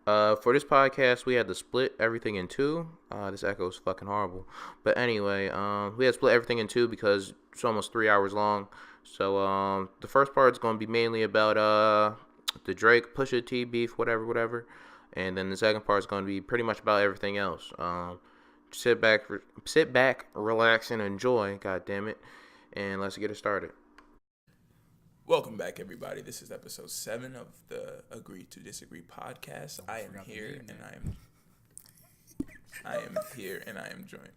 For this podcast, we had to split everything in two. This echo is fucking horrible. But anyway, we had to split everything in two because it's almost 3 hours long. So the first part is going to be mainly about the Drake, Pusha T beef, whatever. And then the second part is going to be pretty much about everything else. Sit back, relax, and enjoy. God damn it, and let's get it started. Welcome back, everybody. This is episode 7 of the Agree to Disagree podcast. I am here and I am joined.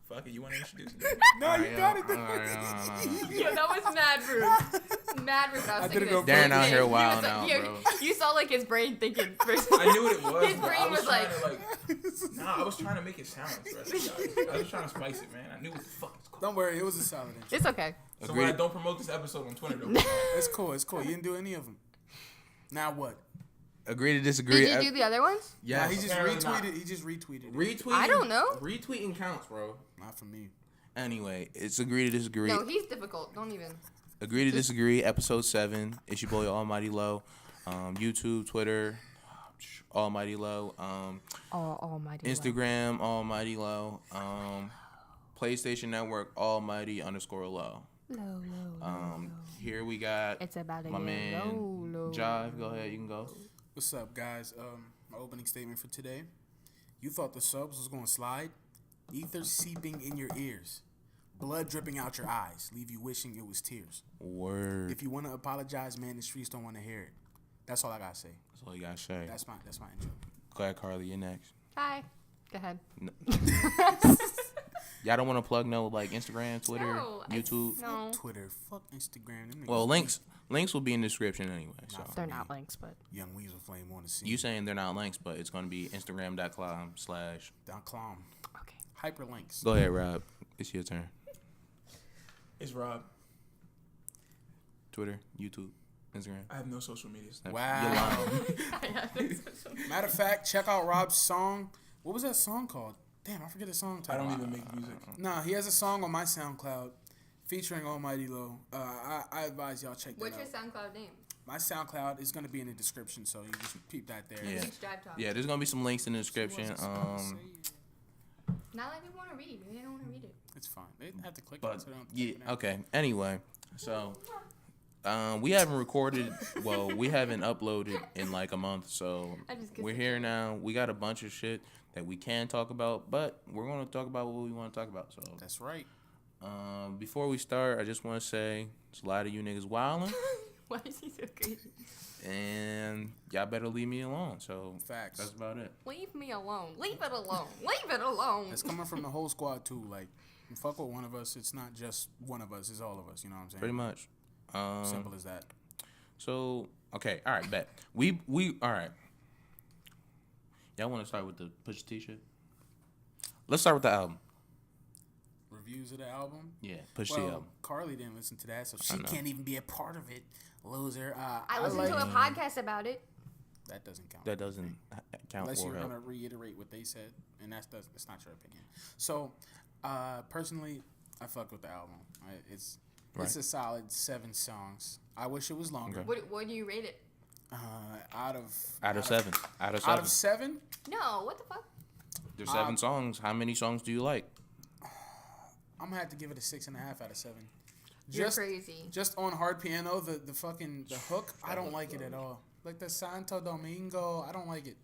Fuck it, you want to introduce me? No, you got it. Yo, that was mad rude. Mad rude. I didn't know. Darren out here wilding out, bro. You saw like his brain thinking. I knew what it was. His brain was like, I was trying to make it sound aggressive. I was trying to spice it, man. I knew what the fuck it's called. Don't worry, it was a solid intro. it's okay. So when I don't promote this episode on Twitter, though. It's cool. You didn't do any of them. Now what? Agree to disagree. Did you do the other ones? Yeah, he just apparently retweeted. not. He just retweeted it. Retweeting. I don't know. Retweeting counts, bro. Not for me. Anyway, it's Agree to Disagree. No, he's difficult. Don't even. Agree to Disagree, episode 7. It's your boy Almighty Low. YouTube, Twitter, Almighty Low. Almighty. Instagram, Almighty Low. PlayStation Network, Almighty_Low. Low. Here we got It's about my man low. Jive. Go ahead, you can go. What's up, guys? My opening statement for today. You thought the subs was going to slide? Ether seeping in your ears. Blood dripping out your eyes. Leave you wishing it was tears. Word. If you want to apologize, man, the streets don't want to hear it. That's all I got to say. That's all you gotta say. That's my intro. Go ahead, Carly. You're next. Hi. Go ahead. Y'all don't want to plug no like Instagram, Twitter, No, YouTube. No. Twitter. Fuck Instagram. Them Well, niggas links will be in the description anyway. So They're not links, but. Young Weasel Flame on the scene. you saying they're not links, but it's gonna be Instagram.com/ Down clown. Okay. Hyperlinks. Go ahead, Rob. It's your turn. It's Rob. Twitter, YouTube, Instagram. I have no social media. Wow. Matter of fact, check out Rob's song. What was that song called? Damn, I forget the song I title. don't even make music. Nah, he has a song on my SoundCloud featuring Almighty Low. I advise y'all check that What's out. your SoundCloud name? My SoundCloud is going to be in the description, so you just peep that there. Yeah. Huge Drive Talk. Yeah, there's gonna be some links in the description. Not like people want to read. They don't want to read it. It's fine. They have to click it. But So they don't yeah, click it out. okay. Anyway, so we haven't recorded. Well, we haven't uploaded in like a month, so I just kissed we're the here now. We got a bunch of shit that we can talk about, but we're gonna talk about what we want to talk about. So That's right. before we start, I just want to say there's a lot of you niggas wilding, Why is he so crazy? and y'all better leave me alone. So Facts. that's about it. Leave me alone. Leave it alone. Leave it alone. It's coming from the whole squad, too. Like, you fuck with one of us, it's not just one of us, it's all of us. You know what I'm saying? Pretty much. Simple as that. So okay, all right, bet we all right. Y'all want to start with the Pusha T shit? Let's start with the album. Reviews of the album? Yeah, Pusha T Well, album. Carly didn't listen to that, so she know. can't even be a part of it. Loser. I listened to a podcast about it. That doesn't count. That doesn't count Unless for you're help. going to reiterate what they said, and that's not your opinion. So, personally, I fuck with the album. It's a solid 7 songs. I wish it was longer. Okay. What do you rate it? Out of 7. Out of 7. Out of 7, No, what the fuck? There's 7 songs. How many songs do you like? I'm gonna have to give it a 6.5 out of 7. You're crazy. Just on hard piano, the fucking the hook, I don't like it at all. Like the Santo Domingo, I don't like it.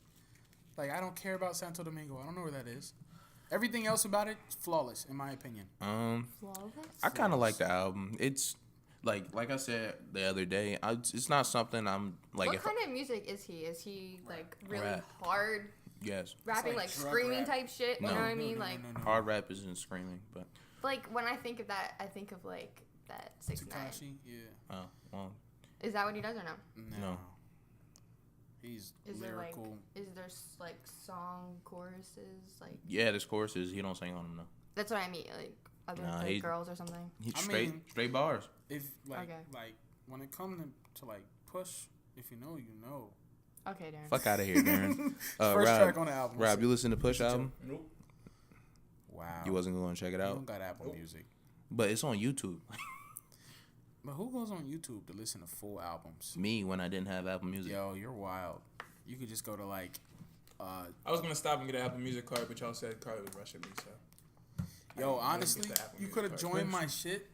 Like I don't care about Santo Domingo. I don't know where that is. Everything else about it, flawless in my opinion. Flawless? I kind of like the album. It's like I said the other day. It's not something I'm like. What kind of music is he? Is he like really Rap. hard Yes, rapping, like like drug screaming rap. type shit? No. You know what I No, mean? no, Like, no. hard rap isn't screaming, but like when I think of that, I think of like that 6ix9ine. Tekashi, yeah. oh well, Is that what he does or no? No. He's Is there like, lyrical. is there like song choruses? Like yeah. This choruses he don't sing on them though. that's what I mean. Like other Nah, like he- girls or something. He I straight mean- straight bars. If like Okay. like when it comes to like push, if you know, you know. Okay, Darren. Fuck out of here, Darren. First Rob, track on the album. Rob, you listen to Push album? Nope. Wow. You wasn't going to check it You out, don't got Apple Music. but it's on YouTube. But who goes on YouTube to listen to full albums? Me when I didn't have Apple Music. Yo, you're wild. You could just go to like. I was gonna stop and get an Apple Music card, but y'all said Carly was rushing me, so. Yo, I honestly, didn't get the Apple you Music could have card. joined my shit,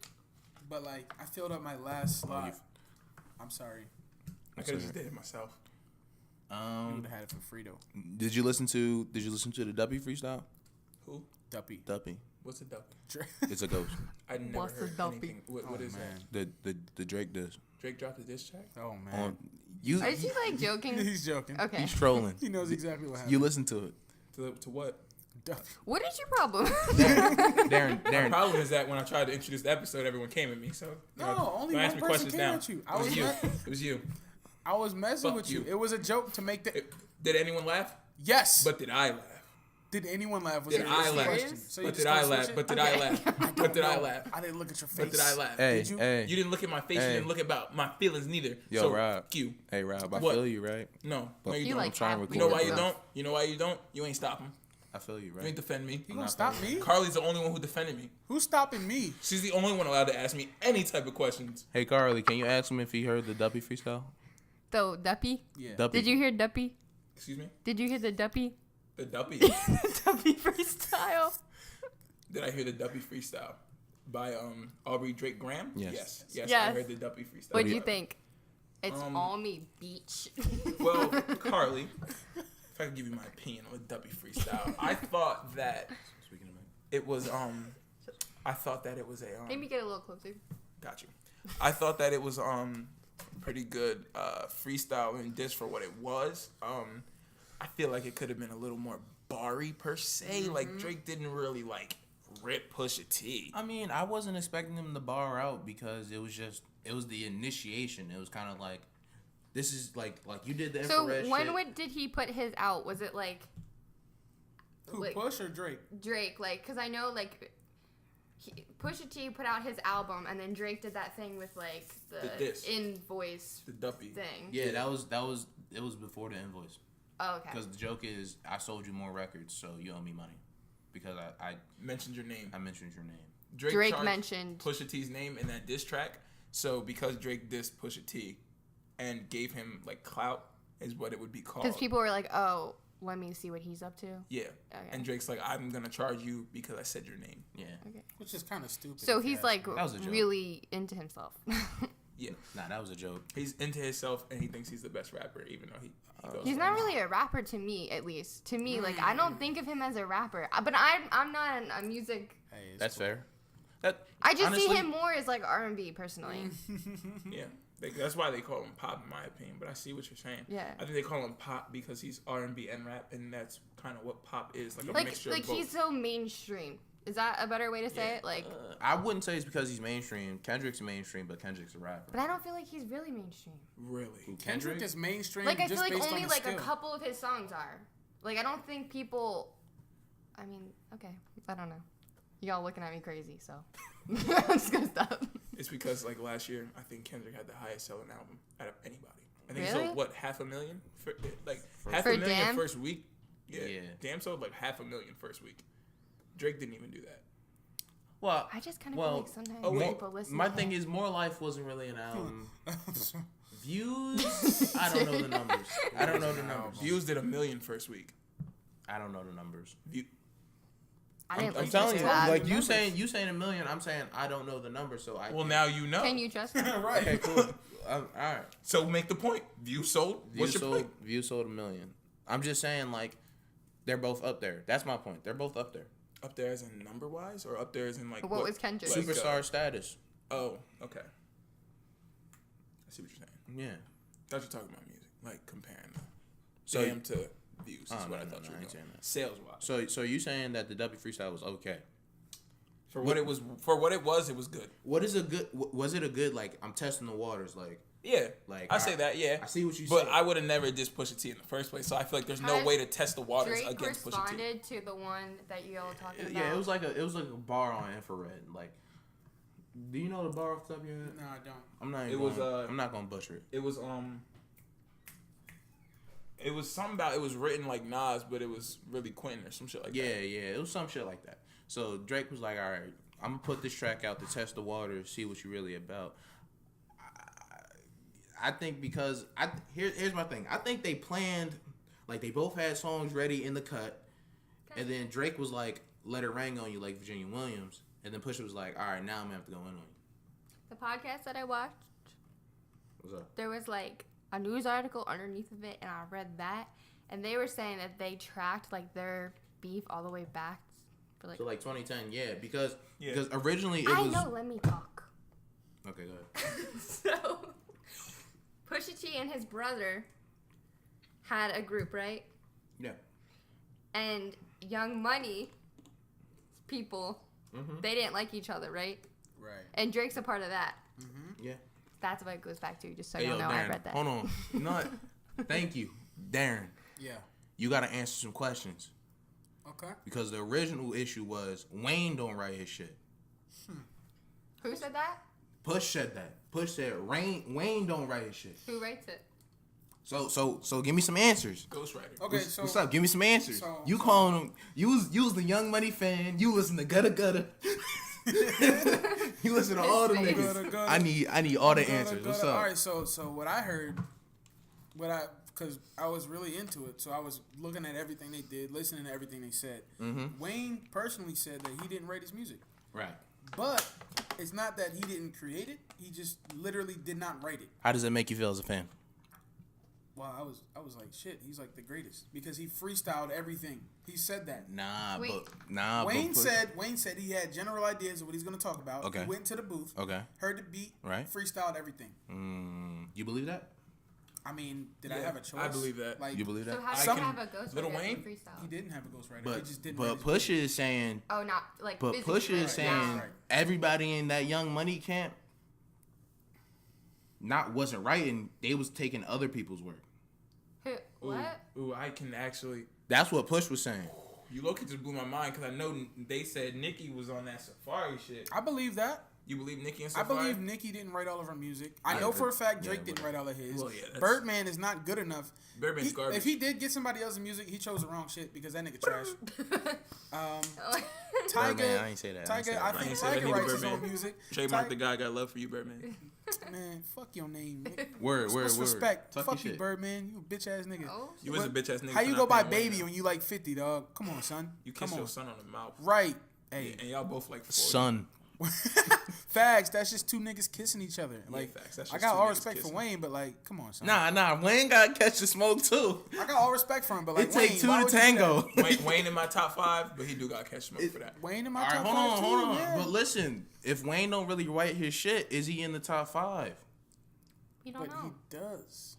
but like I filled up my last slot. I'm sorry. I could have just did it myself. You would have had it for free though. Did you listen to the Duppy freestyle? Who? Duppy. Duppy. What's a duppy? It's a ghost. I never What's a heard duppy? anything. What is that? The Drake does. Drake dropped a diss track? Oh man. On you. Is he like joking? He's joking. Okay. He's trolling. He knows exactly what happened. You listen to it. To what? Duppy. What is your problem? Darren. The problem is that when I tried to introduce the episode, everyone came at me. So No, only don't one ask me person questions came now. at you. It was you. It was you. I was messing Fuck with you. you. It was a joke to make the. Did anyone laugh? Yes. But did I laugh? Did anyone laugh? Was Did it I a laugh? question? So you But just did I gonna laugh? switch But it? did I laugh? But did I No, laugh? I didn't look at your face. But did I laugh? Hey, Did you? hey, You didn't look at my face. Hey. You didn't look about my feelings neither. Yo, so, Rob. fuck you. Hey, Rob. I What? feel you, right? No, But no, you You don't. like I'm trying to half You know why record. you don't? You know why you don't? You ain't stopping. I feel you, You right? ain't defend me. You gonna stop me? Carly's the only one who defended me. Who's stopping me? She's the only one allowed to ask me any type of questions. Hey, Carly, can you ask him if he heard the Duppy freestyle? So Duppy? Yeah. Duppy. Did you hear Duppy? Excuse me? Did you hear the Duppy? The Duppy. Duppy freestyle. Did I hear the Duppy freestyle by Aubrey Drake Graham? Yes. Yes, I Yes. heard the Duppy freestyle. What'd you think? It's Um, all me, beach. Well, Carly, if I could give you my opinion on the Duppy freestyle, I thought that Speaking of it was I thought that it was a Maybe get a little closer. got you. I thought that it was pretty good freestyle and diss for what it was. I feel like it could have been a little more barry per se. Like Drake didn't really like rip Pusha T. I mean, I wasn't expecting him to bar out because it was the initiation. It was kind of like, this is like you did the So infrared when shit. did he put his out? Was it like Who, like- Push or Drake? Drake? Like, because I know like Pusha T put out his album, and then Drake did that thing with like The the diss. invoice The Duppy. thing. Yeah, it was before the invoice. Oh, okay. Because the joke is, I sold you more records, so you owe me money. Because I Mentioned your name. mentioned your name. Drake charged mentioned- Pusha T's name in that diss track. So because Drake dissed Pusha T and gave him like clout is what it would be called. Because people were like, "Oh, let me see what he's up to." Yeah. Okay. And Drake's like, I'm gonna charge you because I said your name. Yeah. Which is kind of stupid. So if he's you like ask me. was a joke. really into himself. Yeah. Nah, that was a joke. He's into himself and he thinks he's the best rapper, even though he goes. He's not really a rapper to me, at least. To me, like I don't think of him as a rapper. But I'm not a music. Hey, it's That's cool. fair. That I just honestly, see him more as like R&B personally. Yeah. That's why they call him pop, in my opinion. But I see what you're saying. Yeah. I think they call him pop because he's R&B and rap, and that's kind of what pop is, like a Like mixture like of both. he's so mainstream. Is that a better way to say Yeah. it? Like, I wouldn't say it's because he's mainstream. Kendrick's mainstream, but Kendrick's a rapper. but I don't feel like he's really mainstream. Really. Kendrick is mainstream. Like I feel just like based only on like his a skill. couple of his songs are. Like I don't think people. I mean, okay, I don't know. Y'all looking at me crazy, so I'm just gonna stop. It's because like last year, I think Kendrick had the highest selling album out of anybody. I think he Really? sold what 500,000 for like For 500,000 Damn? first week. Yeah. Yeah. Damn sold like 500,000 first week. Drake didn't even do that. Well, I just kind of well, feel like sometimes oh, wait. people listen. my to thing him. is, More Life wasn't really an album. Views, I don't know the numbers. I don't know the numbers. Views did 1 million first week. I don't know the numbers. View, I didn't I'm listen telling to you, that. like you numbers. saying 1 million. I'm saying I don't know the number, so I. well, now you know. Can you trust me? right. Okay, cool. All right. So make the point. Views sold. What's Views your sold. point? Views sold 1 million. I'm just saying, like, they're both up there. That's my point. They're both up there. Up there as in number wise, or up there as in like What was Kendrick? like, Superstar status. Oh, okay. I see what you're saying. Yeah. Thought you were talking about music, like comparing So- Damn to views. Is Oh, what I no, thought no, you I were ain't doing. saying that. Sales wise. So you saying that the W freestyle was okay? For what it was, it was good. What is a good? Was it a good? Like, I'm testing the waters. Like, Yeah, Like, I say that. Yeah, I see what you but say. I would have never dissed Pusha T in the first place. So I feel like there's no Has way to test the waters Drake against Pusha T. responded to the one that you all were talking about. yeah, it was like a bar on infrared. Like, do you know the bar off the top of your head? No, I don't. I'm not. It Even was, gonna, I'm not gonna butcher it. It was something about it was written like Nas, but it was really Quentin or some shit like Yeah, that. yeah, it was some shit like that. So Drake was like, "All right, I'm gonna put this track out to test the water, see what you really about." I think because here's my thing. I think they planned Like they both had songs ready in the cut, and then Drake was like, "Let It Rain on You" like Virginia Williams, and then Pusha was like, "All right, now I'm gonna have to go in on you." The podcast that I watched, What's up? there was like a news article underneath of it, and I read that, and they were saying that they tracked like their beef all the way back for like. So like 2010, yeah, because Yeah. because originally it I was know. Let me talk. okay. Go ahead. So, Pusha T and his brother had a group, right? Yeah. And Young Money people, they didn't like each other, right? Right. And Drake's a part of that. Yeah. That's what it goes back to, just so Hey, y'all yo, know Darren, I read that. hold on. You know what? Thank you, Darren. Yeah. You got to answer some questions Okay. because the original issue was Wayne don't write his shit. Who said that? Push said that. Push said Wayne don't write his shit. Who writes it? So give me some answers. Ghostwriter. Okay. So What's up? Give me some answers. so- You calling him? You was the Young Money fan. You listen to Gutta Gutta. You listen to all the Gutta niggas. Gutta. I need all the Gotta- answers. What's gotta- up? All right. So what I heard, because I was really into it, so I was looking at everything they did, listening to everything they said. Mm-hmm. Wayne personally said that he didn't write his music, Right. but it's not that he didn't create it. He just literally did not write it. How does that make you feel as a fan? Well, I was like, shit, he's like the greatest because he freestyled everything. He said that. Wait. Wayne said he had general ideas of what he's gonna talk about. Okay. He went to the booth. Okay. Heard the beat. Right. Freestyled everything. You believe that? I mean, did I Yeah, have a choice? I believe that. Like, You believe that? So how I do you can- have a ghost Lil writer Wayne? in freestyle? he didn't have a ghostwriter. He But just didn't. but write his Pusha is saying Oh, not like. but physically Pusha is right. saying Right. everybody in that Young Money camp wasn't writing. They was taking other people's work. Who, what? Ooh, I can actually. That's what Push was saying. You low-key just blew my mind because I know they said Nicki was on that Safari shit. I believe that. You believe Nicki and I Safari? believe Nicki didn't write all of her music. I Yeah, know for a but- fact yeah, Drake didn't but- write all of his. Well, yeah, that's- Birdman is not good enough. Birdman's garbage. If he did get somebody else's music, he chose the wrong shit because that nigga trash. Birdman, Tiger, I ain't say that. Tiger, I I think ain't say that Tiger nigga writes his Birdman. own music. Trademark the guy I got love for you, Birdman. Man, fuck your name. Nigga. Word. What's respect? Talk Fuck your you, shit. Birdman. You a bitch ass nigga. Oh, You was a bitch ass nigga. How for you not go by paying baby money. when you like 50, dog? Come on, son. You Come kiss on. your son on the mouth. Right. Hey. And y'all both like 40. Son. Facts. That's just two niggas kissing each other. Like, facts. That's I just got two all niggas respect kissing. for Wayne, but like, come on, son. Nah. Wayne got to catch the smoke too. I got all respect for him, but like, It take Wayne, two why to would you do tango. Wayne in my top 5, but he do got catch smoke for that. that? Wayne in my All right, top hold five on, too, hold on. yeah. But listen, if Wayne don't really write his shit, is he in the top 5? we don't But know. he does.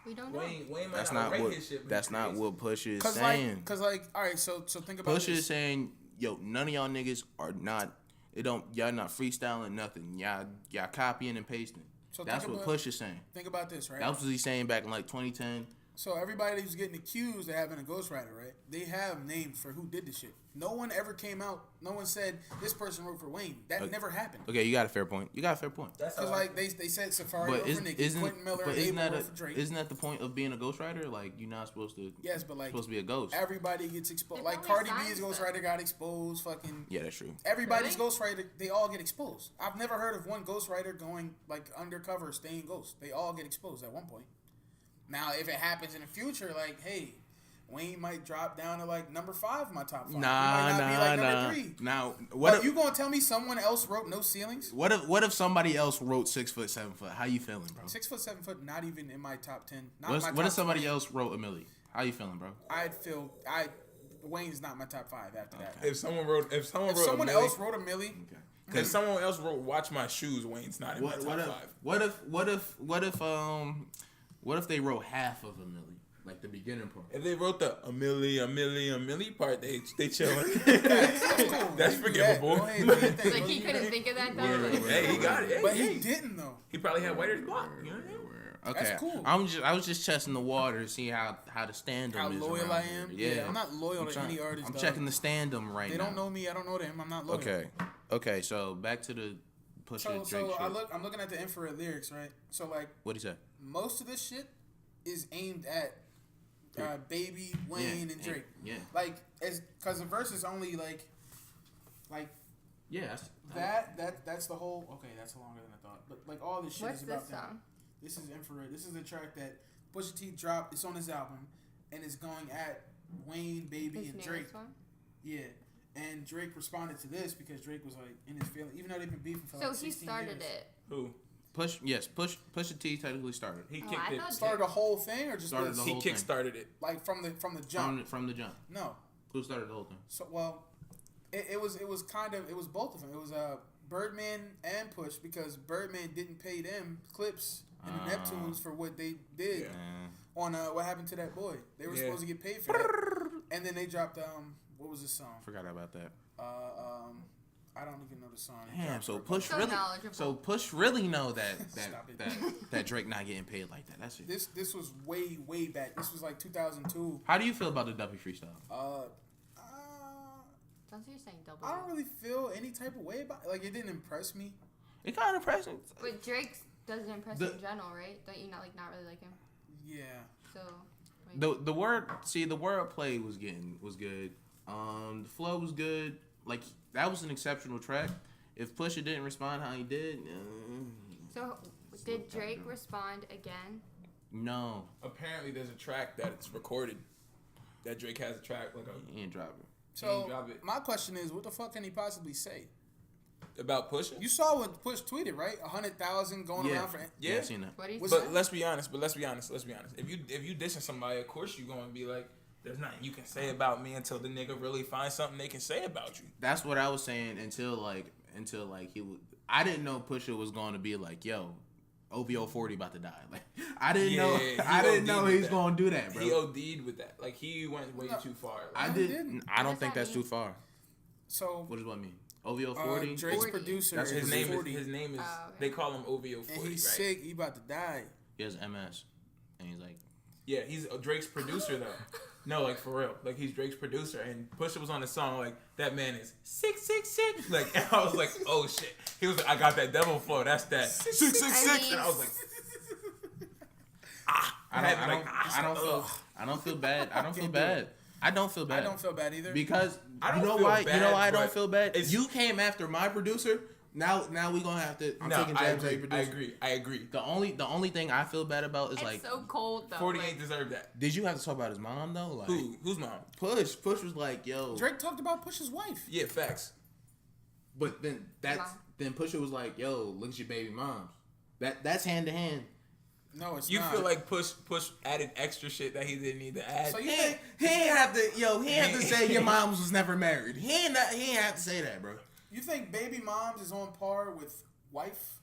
We don't know. Wayne might That's not not write what. his shit. but That's he not creates what Pusha is Cause saying. like, all right. So think about Pusha this. is saying, yo, none of y'all niggas are not. Y'all not freestyling nothing. Y'all copying and pasting. So That's think what about- Push is saying. Think about this, right? That was what he's saying back in like 2010. So everybody who's getting accused of having a ghostwriter, right? They have names for who did the shit. No one ever came out. No one said this person wrote for Wayne. That never happened. Okay, you got a fair point. That's Because how I- like they said Safari But wrote for Nicki, Quentin Miller, but Abel wrote for Drake. isn't that the point of being a ghostwriter? Like you're not supposed to. Yes, but like supposed to be a ghost. everybody gets exposed. They Like probably Cardi B's signed ghostwriter got exposed. Fucking Yeah, that's true. everybody's Really? ghostwriter. They all get exposed. I've never heard of one ghostwriter going like undercover, staying ghost. They all get exposed at one point. Now, if it happens in the future, like, hey, Wayne might drop down to like number 5 in my top 5. He might not be like number 3. Now, What what if you gonna tell me someone else wrote No Ceilings? what if somebody else wrote 6 foot, 7 foot? How you feeling, bro? 6 foot, 7 foot, not even in my top 10. Not What my if top somebody 20. else wrote a milli? How you feeling, bro? Wayne's not my top 5 after that. If someone wrote If a someone Milli- else wrote a Millie, if someone else wrote Watch My Shoes, Wayne's not in my top 5. What if they wrote half of a milli, like the beginning part? If they wrote the a milli part, they chilling. that's cool. That's You do forgivable. Go ahead, do your thing. Like he couldn't think of that though. Word, Like, word. Hey, he got it. Hey, But hey. he didn't though. He probably had Whiter's block. You know what I mean? Okay, That's cool. I was just testing the water to see how the stand-up How is. loyal around I here. am? Yeah, Yeah, I'm not loyal to any artist, I'm dog. checking the stand-up right They now. don't know me. I don't know them. I'm not loyal. Okay. So back to the Pusha So Drake shit. I'm looking at the infrared lyrics, right? So like What'd he say? most of this shit is aimed at Baby, Wayne, and Drake. Yeah. Like, because the verse is only like Yeah. that's the whole. Okay, that's longer than I thought. But like all this shit what's is this about them. song? This is infrared. This is the track that Pusha T dropped. It's on his album, and is going at Wayne, Baby, His and newest Drake. one? Yeah. And Drake responded to this because Drake was like in his feeling, even though they've been beefing for like So 16 he started years. it. Who? Push the T technically started. He Oh, kicked I it. thought Started the whole thing or just Started this? the He whole thing. kick-started it. Like from the jump? From the jump. No. Who started the whole thing? So it was both of them. It was Birdman and Push because Birdman didn't pay them Clips and the Neptunes for what they did Yeah. on What Happened to That Boy. They were Yeah. supposed to get paid for that. And then they dropped what was the song? Forgot about that. I don't even know the song. Damn, so Push So really, knowledgeable. Push really know that Stop it. that Drake not getting paid like that. That's it. This was way back. This was like 2002. How do you feel about the Duppy freestyle? That's what you're saying, double. I don't really feel any type of way about it. Like, it didn't impress me. It kind of impressive. But Drake doesn't impress The- in general, right? Don't you not really like him? Yeah. So. Like, The word play was good. The flow was good. Like that was an exceptional track. If Pusha didn't respond how he did, so did Drake respond again? no, Apparently, there's a track that's recorded. That Drake has a track like he ain't drop it. So drop it. my question is, what the fuck can he possibly say? about Pusha. You saw what Push tweeted, right? 100,000 going around for. Yeah. I seen that. What do you Was say? But let's be honest. If you dissing somebody, of course you gonna be like, there's nothing you can say about me until the nigga really finds something they can say about you. That's what I was saying until he would. I didn't know Pusha was going to be like, yo, OVO 40 about to die. Like I didn't know. he I didn't know OD'd he's with going to do that, bro. He OD'd with that. Like he went way too far. I No, he didn't. didn't. I don't does think that that's mean? too far. So What does what mean? OVO 40. Drake's 40. producer That's is his name 40, is. His name is. Oh, okay. They call him OVO 40. and he's right? sick. He about to die. He has MS, and he's like, Yeah, he's Drake's producer though. No, like for real. Like he's Drake's producer, and Pusha was on the song. Like that man is 666. Like and I was like, oh shit. He was like, I got that devil flow. That's that 666. And I was like, I don't feel bad. I don't feel bad. I don't feel bad. I don't feel bad either. Because I don't you know feel why? bad, You know why I but don't feel bad? it's- You came after my producer. Now we gonna have to. I'm no, taking I jabs at your agree. producer. I agree. The only thing I feel bad about is It's like, so cold though. 48 like, deserved that. did you have to talk about his mom though? Like, Who? Who's mom? Push was like, yo, Drake talked about Push's wife. Yeah, facts. but then Mom. then Pusha was like, yo, look at your baby moms. That's hand to hand. No, it's You not. feel like Push added extra shit that he didn't need to add. So you He think ain't have to say your mom was never married. He ain't have to say that, bro. you think Baby Moms is on par with wife?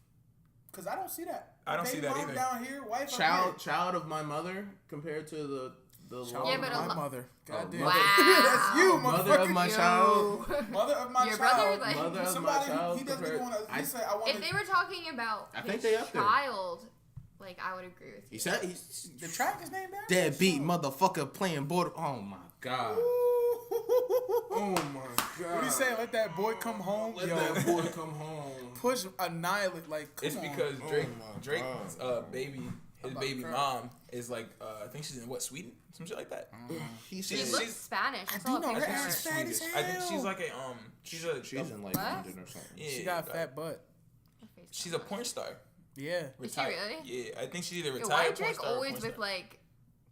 Because I don't see that. I don't see Baby that Mom either. down here, wife up Child of my mother compared to the here. Lord Yeah, of but my- a my lo- mother. God damn. mother- Wow. That's you, mother of my motherfucker. child. Mother of my Your child. brother, like- Mother of my Somebody child he doesn't compared- want to. I- He said, "I want if they were talking about I his think they up there. child, like I would agree with you. He said he's the track is named after. deadbeat motherfucker playing border. Oh my god. Oh my god. What do you say? Let that boy come home. Let Yo, that boy come home. Push annihilate. Like, come It's on. because Oh Drake's God. baby, his about baby to cry. mom is like I think she's in what, Sweden, some shit like that. He He said looks Spanish. I I saw do a know her picture. ass fat as I think hell. she's like a she's in like What? London or something. yeah, She got a like, fat butt. She's a porn star. Yeah. Is she really? Yeah, I think she's either Yo, retired why porn Drake star or always porn with star. like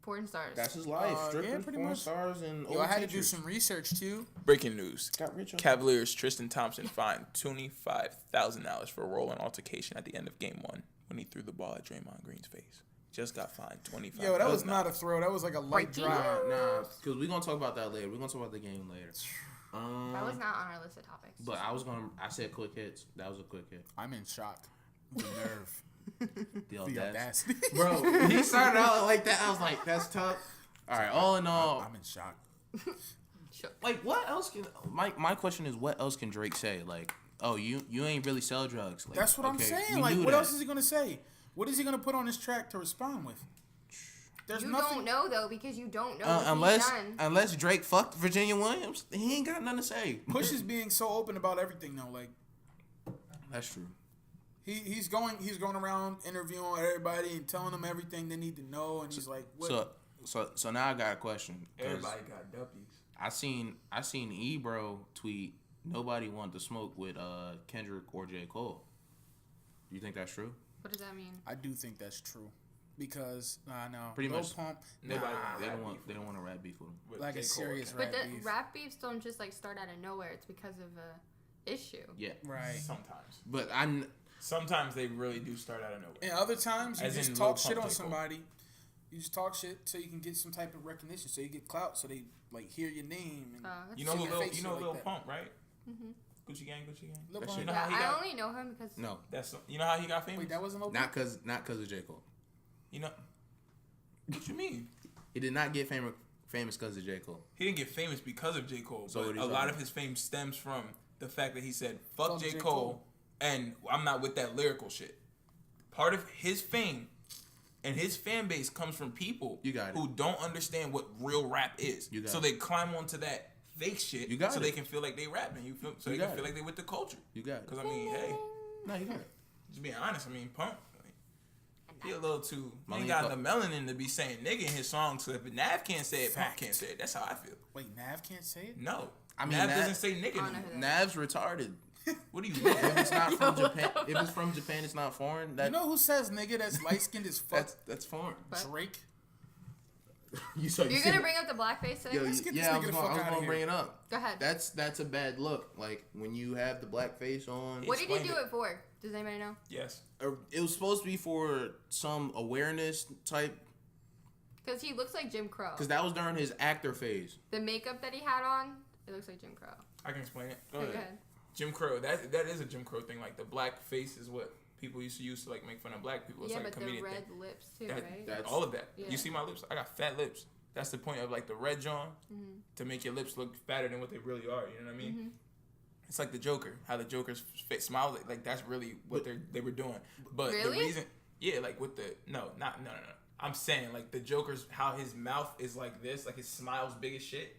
porn stars? That's his life. Yeah, Strippers, pretty porn much. stars, and Yo, I had to do teachers. some research too. Breaking news. Got rich on Cavaliers Tristan Thompson fined $25,000 for a rolling altercation at the end of Game 1 when he threw the ball at Draymond Green's face. Just got fined $25,000. Yo, that was not a throw. That was like a light Breaking drive. Nah, because we're gonna talk about that later. We're gonna talk about the game later. That was not on our list of topics. But I said quick hits. That was a quick hit. I'm in shock. The nerve. The The audacity. audacity. Bro, he started out like that. I was like, that's tough. All right, all in all, I'm in shock. Shook. like, what else can my question is, what else can Drake say? Like, oh, you ain't really sell drugs. Like, That's what I'm okay, saying. we Like, knew what that. else is he gonna say? What is he gonna put on his track to respond with? There's You nothing. don't know though because you don't know what unless he's done. unless Drake fucked Virginia Williams, he ain't got nothing to say. Push is being so open about everything though. Like That's true. he's going around interviewing everybody and telling them everything they need to know, and he's like, what? So now I got a question. 'Cause Everybody got duppies. I seen Ebro tweet nobody wanted to smoke with Kendrick or J. Cole. Do you think that's true? What does that mean? I do think that's true because no, Pretty Lil much. Pump, Nobody They rap don't want. beef They don't want to rap beef with him. with like J. a Cole. serious But rap the beef. rap beefs don't just like start out of nowhere. It's because of a issue. Yeah, Right. Sometimes. but Sometimes they really do start out of nowhere. And other times you As just in talk Lil shit Pump, on J. Cole. somebody. You just talk shit so you can get some type of recognition, so you get clout, so they like hear your name. And That's You know See who your Lil, face you know like Lil that. Pump, right? Mm-hmm. Gucci Gang. Lil That Pump. shit- know how he I got- only know him because no, You know how he got famous? Wait, that wasn't Lil not Pump? cause of J. Cole. You know. What you mean? He did not get famous because of J. Cole. He didn't get famous because of J. Cole, So what but he's a lot talking of his fame stems from the fact that he said, fuck Fuck J. J. Cole, Cole. and I'm not with that lyrical shit. Part of his fame and his fan base comes from people You got it. who don't understand what real rap is. You got so it. they climb onto that fake shit You got so it. they can feel like they rapping. You feel so You they can got feel it. like they with the culture. You got it. Because I mean, hey, No, you got it. just being honest, I mean, Pump, he a little too. He Money ain't got the and melanin to be saying nigga in his songs. So if Nav can't say it, Pump Fact. can't say it. That's how I feel. Wait, Nav can't say it? No, I mean, Nav Nav- doesn't say nigga I don't know anymore. who that Nav's retarded. What do you mean? If it's not from Yo, Japan, if it's from Japan, it's not foreign. That You know who says nigga that's light skinned as fuck? that's foreign. What? Drake. You're gonna bring up the blackface thing? Yo, Let's get this yeah, I nigga was the gonna, fuck I was outta gonna here. bring it up. Go ahead. That's a bad look. Like when you have the black face on. What did he Explain do it. it for? Does anybody know? Yes. It was supposed to be for some awareness type, Because he looks like Jim Crow. because that was during his actor phase. The makeup that he had on, it looks like Jim Crow. I can explain it. Go Okay, ahead. go ahead. Jim Crow. That is a Jim Crow thing. Like the black face is what people used to use to like make fun of black people. It's Yeah, like a but the comedian red thing. lips too, That- right? That's All of that. Yeah. You see my lips? I got fat lips. That's the point of like the red John to make your lips look fatter than what they really are. You know what I mean? It's like the Joker. How the Joker's face smile like that's really what they were doing. But Really? the reason, yeah, like with the no. I'm saying like the Joker's how his mouth is like this, like his smile's big as shit.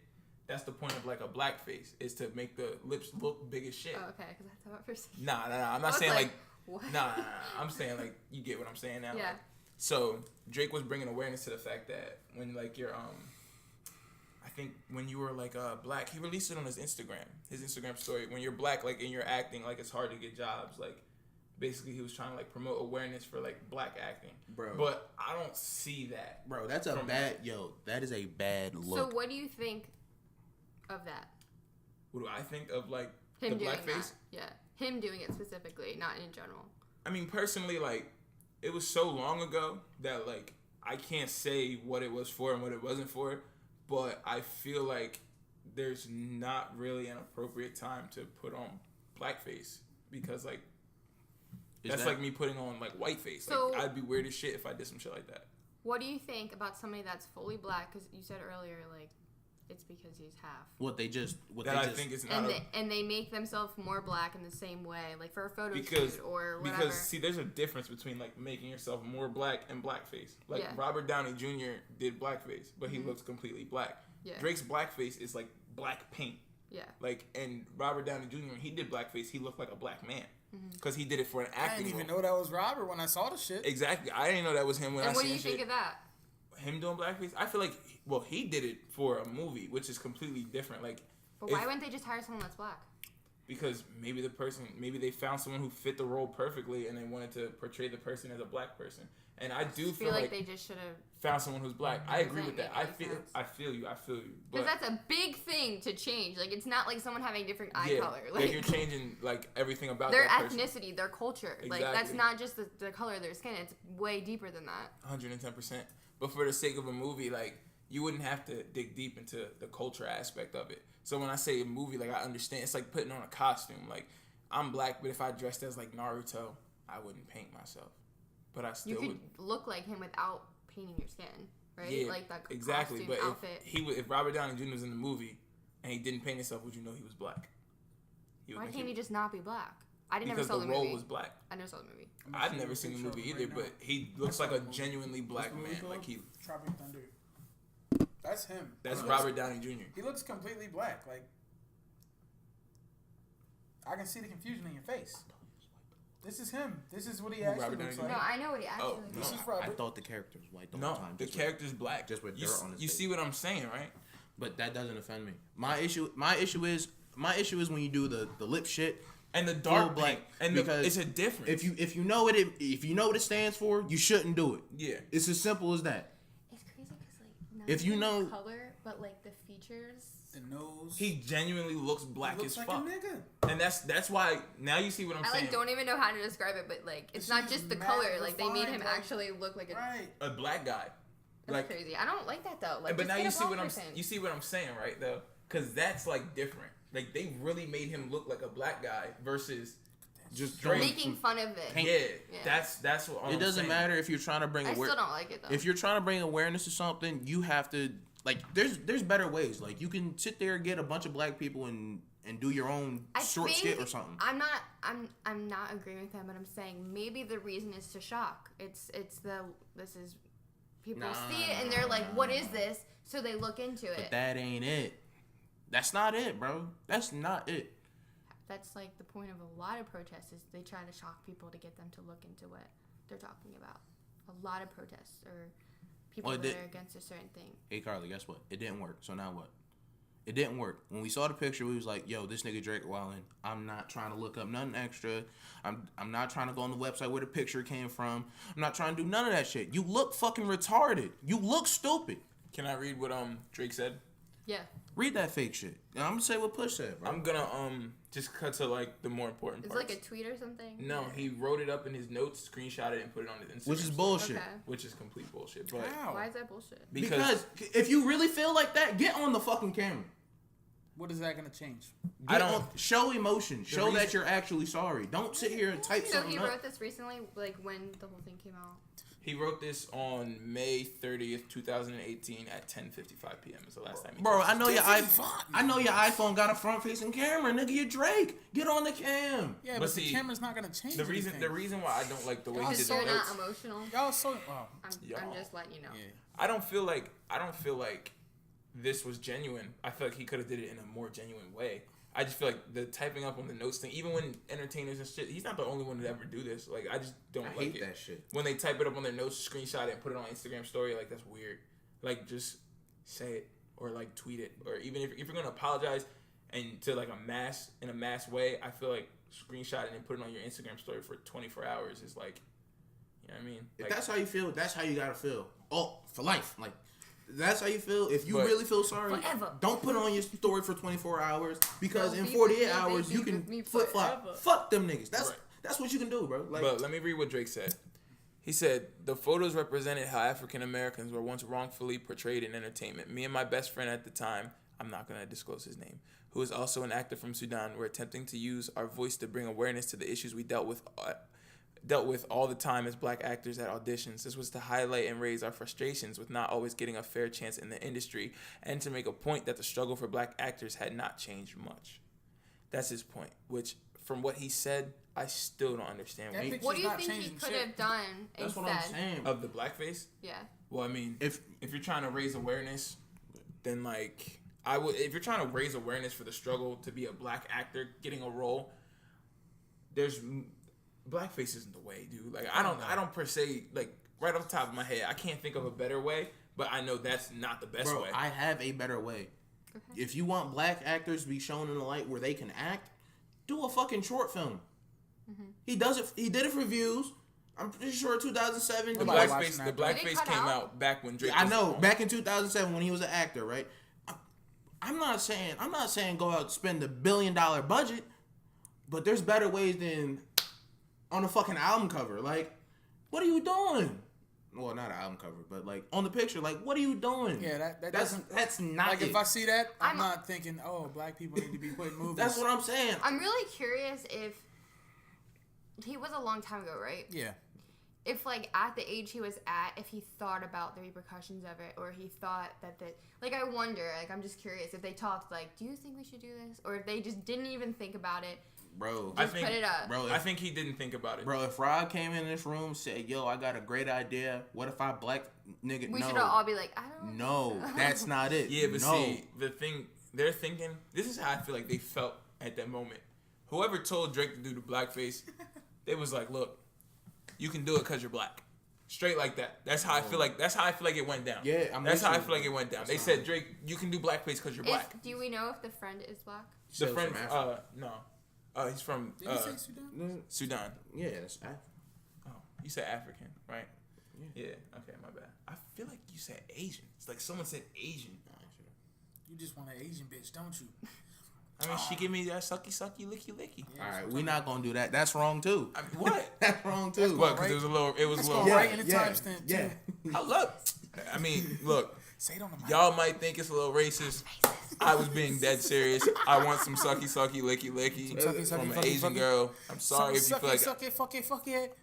That's the point of like a black face is to make the lips look big as shit. Oh, okay, because I thought for a second. Nah. I'm I not was saying like what? Nah. I'm saying like you get what I'm saying now. Yeah. Like, so Drake was bringing awareness to the fact that when like you're I think when you were like black, he released it on his Instagram story. When you're black, like and you're acting, like it's hard to get jobs. Like basically, he was trying to like promote awareness for like black acting. Bro. But I don't see that. Bro, that's a From- that is a bad So look. what do you think of that? What do I think of like Him the doing blackface? that. Yeah. Him doing it specifically, not in general. I mean, personally, like it was so long ago that like I can't say what it was for and what it wasn't for. But I feel like there's not really an appropriate time to put on blackface because like that's like me putting on like whiteface. So- Like I'd be weird as shit if I did some shit like that. What do you think about somebody that's fully black? Because you said earlier, like, it's because he's half. That I think is not And they make themselves more black in the same way, like for a photo because shoot or whatever. because see, there's a difference between like making yourself more black and blackface. Like Yeah. Robert Downey Jr. did blackface, but he looks completely black. Yeah. Drake's blackface is like black paint. Yeah. Like and Robert Downey Jr. when he did blackface, he looked like a black man because he did it for an I acting didn't even role. know that was Robert when I saw the shit. Exactly, I didn't know that was him when And I what do seen you shit. think of that? Him doing blackface, I feel like he did it for a movie, which is completely different. Like But if- why wouldn't they just hire someone that's black? because maybe they found someone who fit the role perfectly and they wanted to portray the person as a black person. And I do I feel like like they just should have. found someone who's black. I agree with that. Doesn't make any sense. I feel you. Because But that's a big thing to change. Like, it's not like someone having different eye yeah, color. like you're changing like everything about their that person. ethnicity, their culture. Like, that's Exactly. not just the color of their skin. It's way deeper than that. 110%. But for the sake of a movie, like you wouldn't have to dig deep into the culture aspect of it. So when I say a movie, like I understand, it's like putting on a costume. Like I'm black, but if I dressed as like Naruto, I wouldn't paint myself. But I You still could would. look like him without painting your skin, right? Yeah, like that exactly. costume But outfit. if Robert Downey Jr. was in the movie and he didn't paint himself, would you know he was black? You would Why think can't he just not be black? I never because saw the the role movie. was black. I never saw the movie. I've never seen the movie either, but he looks like a genuinely black man. Like Tropic Thunder. That's him. that's He looks- Robert Downey Jr. He looks completely black. Like I can see the confusion in your face. This is him. This is what he actually Robert looks Downey like. No, I know what he actually Oh, looks This like. is I Robert. thought the character was white the whole No, time. the just character's black. just with you, dirt on his you face. see what I'm saying, right? But that doesn't offend me. My issue is when you do the lip shit. And the dark black, paint, and because it's a difference. If you know what it stands for, you shouldn't do it. Yeah. It's as simple as that. It's crazy because like If you not know- the color, but like the features. The nose. He genuinely looks black looks as like fuck, a nigga. and that's why now you see what I'm I saying. like don't even know how to describe it, but like it's This not shit just is the mad color. Like they made him refined, like- actually look like a. Right. A black guy, That's like, crazy. I don't like that though. Like, but just now get you a see black what person. you see what I'm saying, right? Though, because that's like different. Like they really made him look like a black guy versus Just Drake. making fun of it. Paint. yeah. Yeah. That's what I'm It doesn't saying. matter if you're trying to bring I still don't like it though. If you're trying to bring awareness to something, you have to like. There's better ways. Like you can sit there and get a bunch of black people and do your own I short think skit or something. I'm not agreeing with him, but I'm saying maybe the reason is to shock. This is people Nah, see it and they're like, what is this? So they look into it. But that ain't it. That's not it, bro. That's not it. That's like the point of a lot of protests is they try to shock people to get them to look into what they're talking about. A lot of protests or people Well, it that did- are against a certain thing. Hey Carly, guess what? It didn't work. So now what? It didn't work. When we saw the picture, we was like, "Yo, this nigga Drake wildin'. I'm not trying to look up nothing extra. I'm not trying to go on the website where the picture came from. I'm not trying to do none of that shit. You look fucking retarded. You look stupid. Can I read what Drake said? Yeah. Read that fake shit. And I'm gonna say what Push said, bro. I'm gonna just cut to like the more important It's parts. like a tweet or something. No, he wrote it up in his notes, screenshot it, and put it on his Instagram. Which is story, bullshit. Okay. Which is complete bullshit. But How? Why is that bullshit? Because if you really feel like that, get on the fucking camera. What is that gonna change? I Get don't- on- show emotion. Show reason- that you're actually sorry. Don't sit here and type So something he up. wrote this recently, like when the whole thing came out. he wrote this on May 30th, 2018 at 10:55 p.m. is the last time he Bro, posted. I know your Different iPhone. font, I know your iPhone got a front-facing camera, nigga. You're Drake. Get on the cam. Yeah, But but see, the camera's not gonna change. The reason anything. why I don't like the way he Y'all did Because the you're notes. not emotional. Y'all so wow. I'm Y'all. just letting you know. Yeah. I don't feel like this was genuine. I feel like he could have did it in a more genuine way. I just feel like the typing up on the notes thing, even when entertainers and shit, he's not the only one to ever do this. Like I just don't I like hate it. that shit. When they type it up on their notes, screenshot it, and put it on Instagram story, like that's weird. Like just say it or like tweet it, or even if you're gonna apologize and to like in a mass way, I feel like screenshot it and put it on your Instagram story for 24 hours is like, you know what I mean? If Like, that's how you feel, that's how you gotta feel. Oh, for life. Like, that's how you feel. If you But- really feel sorry, Forever. don't put it on your story for 24 hours because No, in be 48 with me, hours baby, you can with me flip flop. forever. Fuck them niggas. Right. That's what you can do, bro. Like, but let me read what Drake said. He said, "The photos represented how African Americans were once wrongfully portrayed in entertainment. Me and my best friend at the time, I'm not going to disclose his name, who is also an actor from Sudan, were attempting to use our voice to bring awareness to the issues we dealt with all the time as black actors at auditions. This was to highlight and raise our frustrations with not always getting a fair chance in the industry and to make a point that the struggle for black actors had not changed much." That's his point, which from what he said, I still don't understand. That What picture's What do you not think he changing could shit. have done that's instead? what I'm saying. of the blackface? Yeah. Well, I mean, If if you're trying to raise awareness, then like I would. If you're trying to raise awareness for the struggle to be a black actor getting a role, blackface isn't the way, dude. Like I don't per se like right off the top of my head, I can't think of a better way. But I know that's not the best bro, way. I have a better way. Okay. If you want black actors to be shown in the light where they can act, do a fucking short film. He does it. He did it for views. I'm pretty sure 2007. the Nobody blackface, watching the that. Did it blackface cut came out? out back when Drake. I was know. on. Back in 2007 when he was an actor, right? I'm not saying go out and spend $1 billion budget, but there's better ways than on a fucking album cover. Like, what are you doing? Well, not an album cover, but like on the picture. Like, what are you doing? Yeah, that that's doesn't. that's not Like it. if I see that, I'm I'm- not thinking, oh, black people need to be put in movies. That's what I'm saying. I'm really curious if he was a long time ago, right? Yeah. If like at the age he was at, if he thought about the repercussions of it, or he thought that like I wonder, like I'm just curious if they talked like, do you think we should do this, or if they just didn't even think about it, Bro, I just think- put it up. bro, I think he didn't think about it. Bro, if Rod came in this room and said, "Yo, I got a great idea. What if I black nigga?" We no, should all be like, I don't. no, think so. that's not it. Yeah, but no. see, the thing they're thinking, this is how I feel like they felt at that moment. Whoever told Drake to do the blackface, they was like, "Look, you can do it because you're black." Straight like that. That's how I feel like. That's how I feel like it went down. Yeah, I'm That's with how I you. feel like it went down. They That's said, fine. "Drake, you can do blackface because you're black." Do we know if the friend is black? The Said friend, from Africa. no, He's from Did you say Sudan? Sudan. Yeah, that's Oh, you said African, right? Yeah. Okay, my bad. I feel like you said Asian. It's like someone said Asian. You just want an Asian bitch, don't you? I mean, she give me that sucky, licky, licky. Yeah, all right, we're not gonna do that. That's wrong too. I mean, what? That's wrong too. What? Because right. it was a little. It was Let's a go little. right in the timestamp, Yeah. too. I look. I mean, look. Say it on the mic. Y'all might think it's a little racist. I was being dead serious. I want some sucky, licky, Sucky, from an fucky, Asian fucky. girl. I'm sorry if you feel like Suck it, fuck it.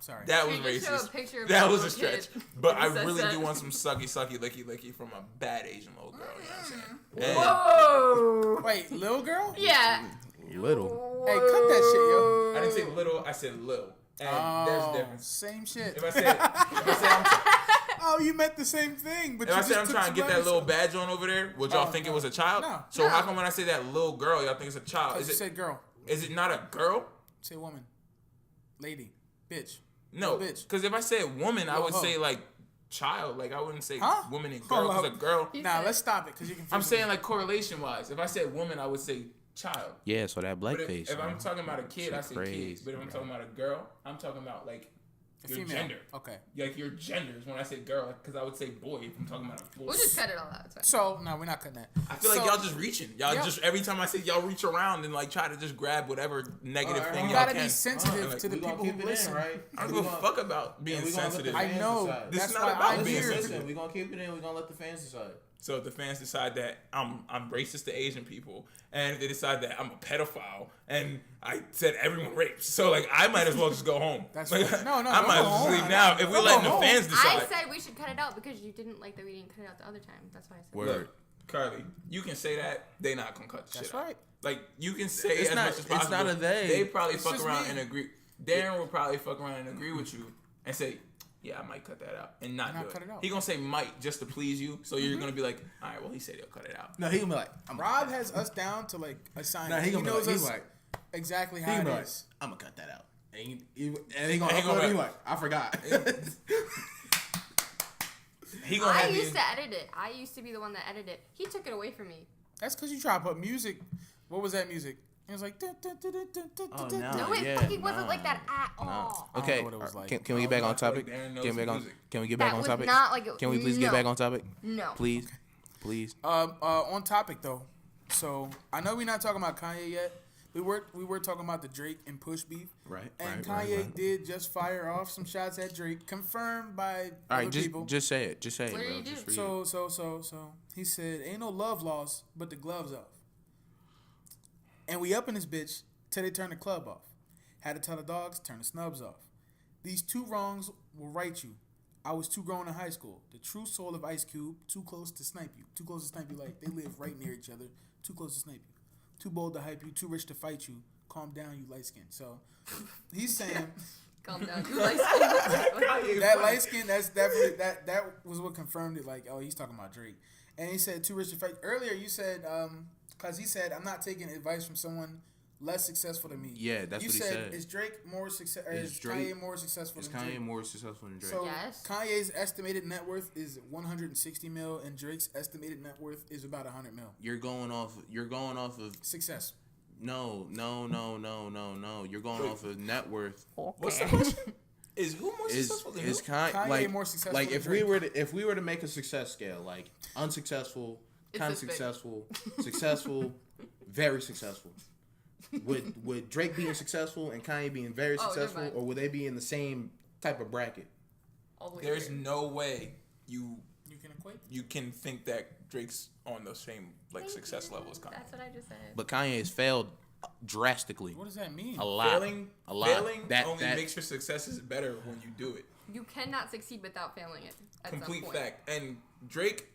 Sorry. that was Can you just show a racist. picture of That a was a little stretch. kid But when I he says really that? do want some sucky, licky from a bad Asian little girl. You know what I'm saying? And Whoa. Wait, little girl? Yeah. Little. Hey, cut that shit, yo. I didn't say little. I said little. And there's a difference. Same shit. If I said I'm Oh, you meant the same thing, but If you I said I'm just trying to took get that some little badge on over there, would y'all Oh, think no. it was a child? No. So No. how come when I say that little girl, y'all think it's a child? letters. You said girl. Is it not a girl? Say woman. Lady. Bitch. No, Little bitch. because if I said woman, I Little would hoe. say like child. Like I wouldn't say Huh? woman and girl. Hold Because up. a girl. He Nah, said- let's stop it because you can. I'm saying like correlation wise. If I said woman, I would say child. Yeah, so that But blackface. if I'm talking about a kid, I say crazy, kids. But if I'm talking about a girl, I'm talking about like your female. gender. Okay. Like your genders when I say girl, because I would say boy if I'm talking about a boy. We'll just cut it all out. It's fine. So no, we're not cutting that. I feel like So, y'all just reaching. Y'all Yeah. just every time I say y'all reach around and like try to just grab whatever negative Alright, thing You y'all gotta can. be sensitive Like, to the we gonna people keep who it listen. in, right? I don't give a fuck about being sensitive. I know. This That's is not why about I'm being here. sensitive. We're gonna keep it in. We're gonna let the fans decide. So if the fans decide that I'm racist to Asian people, and if they decide that I'm a pedophile, and I said everyone rapes, so like I might as well just go home. That's like, right. No, I don't might go as well just home. leave now. If we Don't letting go the fans I decide. said we should cut it out because you didn't like that we didn't cut it out the other time. That's why I said. Word. Look, Carly, you can say that they not gonna cut the That's shit out. right. Like you can say It's as not- much as it's possible. not a they. They probably It's fuck just around me. and agree. Darren will probably fuck around and agree with you and say, "Yeah, I might cut that out," and not Not do cut it. it out. He gonna say might just to please you, so you're gonna be like, "All right, well he said he'll cut it out." No, he gonna be like, Rob has us down to like assign. Nah, he gonna be knows like, us he like, exactly he how gonna it be like, is. I'm gonna cut that out. And he gonna And he upload gonna it. He be- like, I forgot. He gonna I have used you. to edit it. I used to be the one that edited it. He took it away from me. That's because you try to put music. What was that music? It was like. Oh, no. No, it yeah, fucking wasn't nah. like that at all. I don't Okay, know what it was like. can we get back on topic? Darren knows Can we some back on? music. Can we get back That on was topic? not like it- Can we please no. get back on topic? No. Please, please. On topic though. So I know we're not talking about Kanye yet. We were talking about the Drake and Push beef. Right, And right, Kanye right. did just fire off some shots at Drake, confirmed by All other right, people. just say it. Just say it, What did bro. he do? Just read it. So he said, "Ain't no love lost, but the gloves off." And we up in this bitch till they turn the club off. Had to tell the dogs, turn the snubs off. These two wrongs will right you. I was too grown in high school. The true soul of Ice Cube, too close to snipe you. Too close to snipe you like they live right near each other. Too close to snipe you. Too bold to hype you. Too rich to fight you. Calm down, you light skin. So he's saying Calm down. You like skin. that light skin, that's definitely that was what confirmed it. Like, oh, he's talking about Drake, and he said too rich to fight. Earlier, you said because he said I'm not taking advice from someone less successful than me. Yeah, that's you what he said. Is Drake more success? Or Is is Drake- Kanye more successful Is than Kanye Drake? more successful than Drake? So Yes. Kanye's estimated net worth is 160 mil, and Drake's estimated net worth is about 100 mil. You're going off of Success. no. You're going off of net worth. What's the question? Is who more successful than who? Kanye like more successful like than if Drake. we were to make a success scale, like unsuccessful, It's kind of this big. successful, successful, very successful. Would Drake being successful and Kanye being very Oh, never successful, mind. or would they be in the same type of bracket? All the way There's there. no way you You can equate. can think that Drake's on the same like success level as Kanye. That's what I just said. But Kanye has failed drastically, What does that mean? a lot, Failing, a lot. failing that only that makes your successes better when you do it. You cannot succeed without failing it. At Complete some point. fact. And Drake,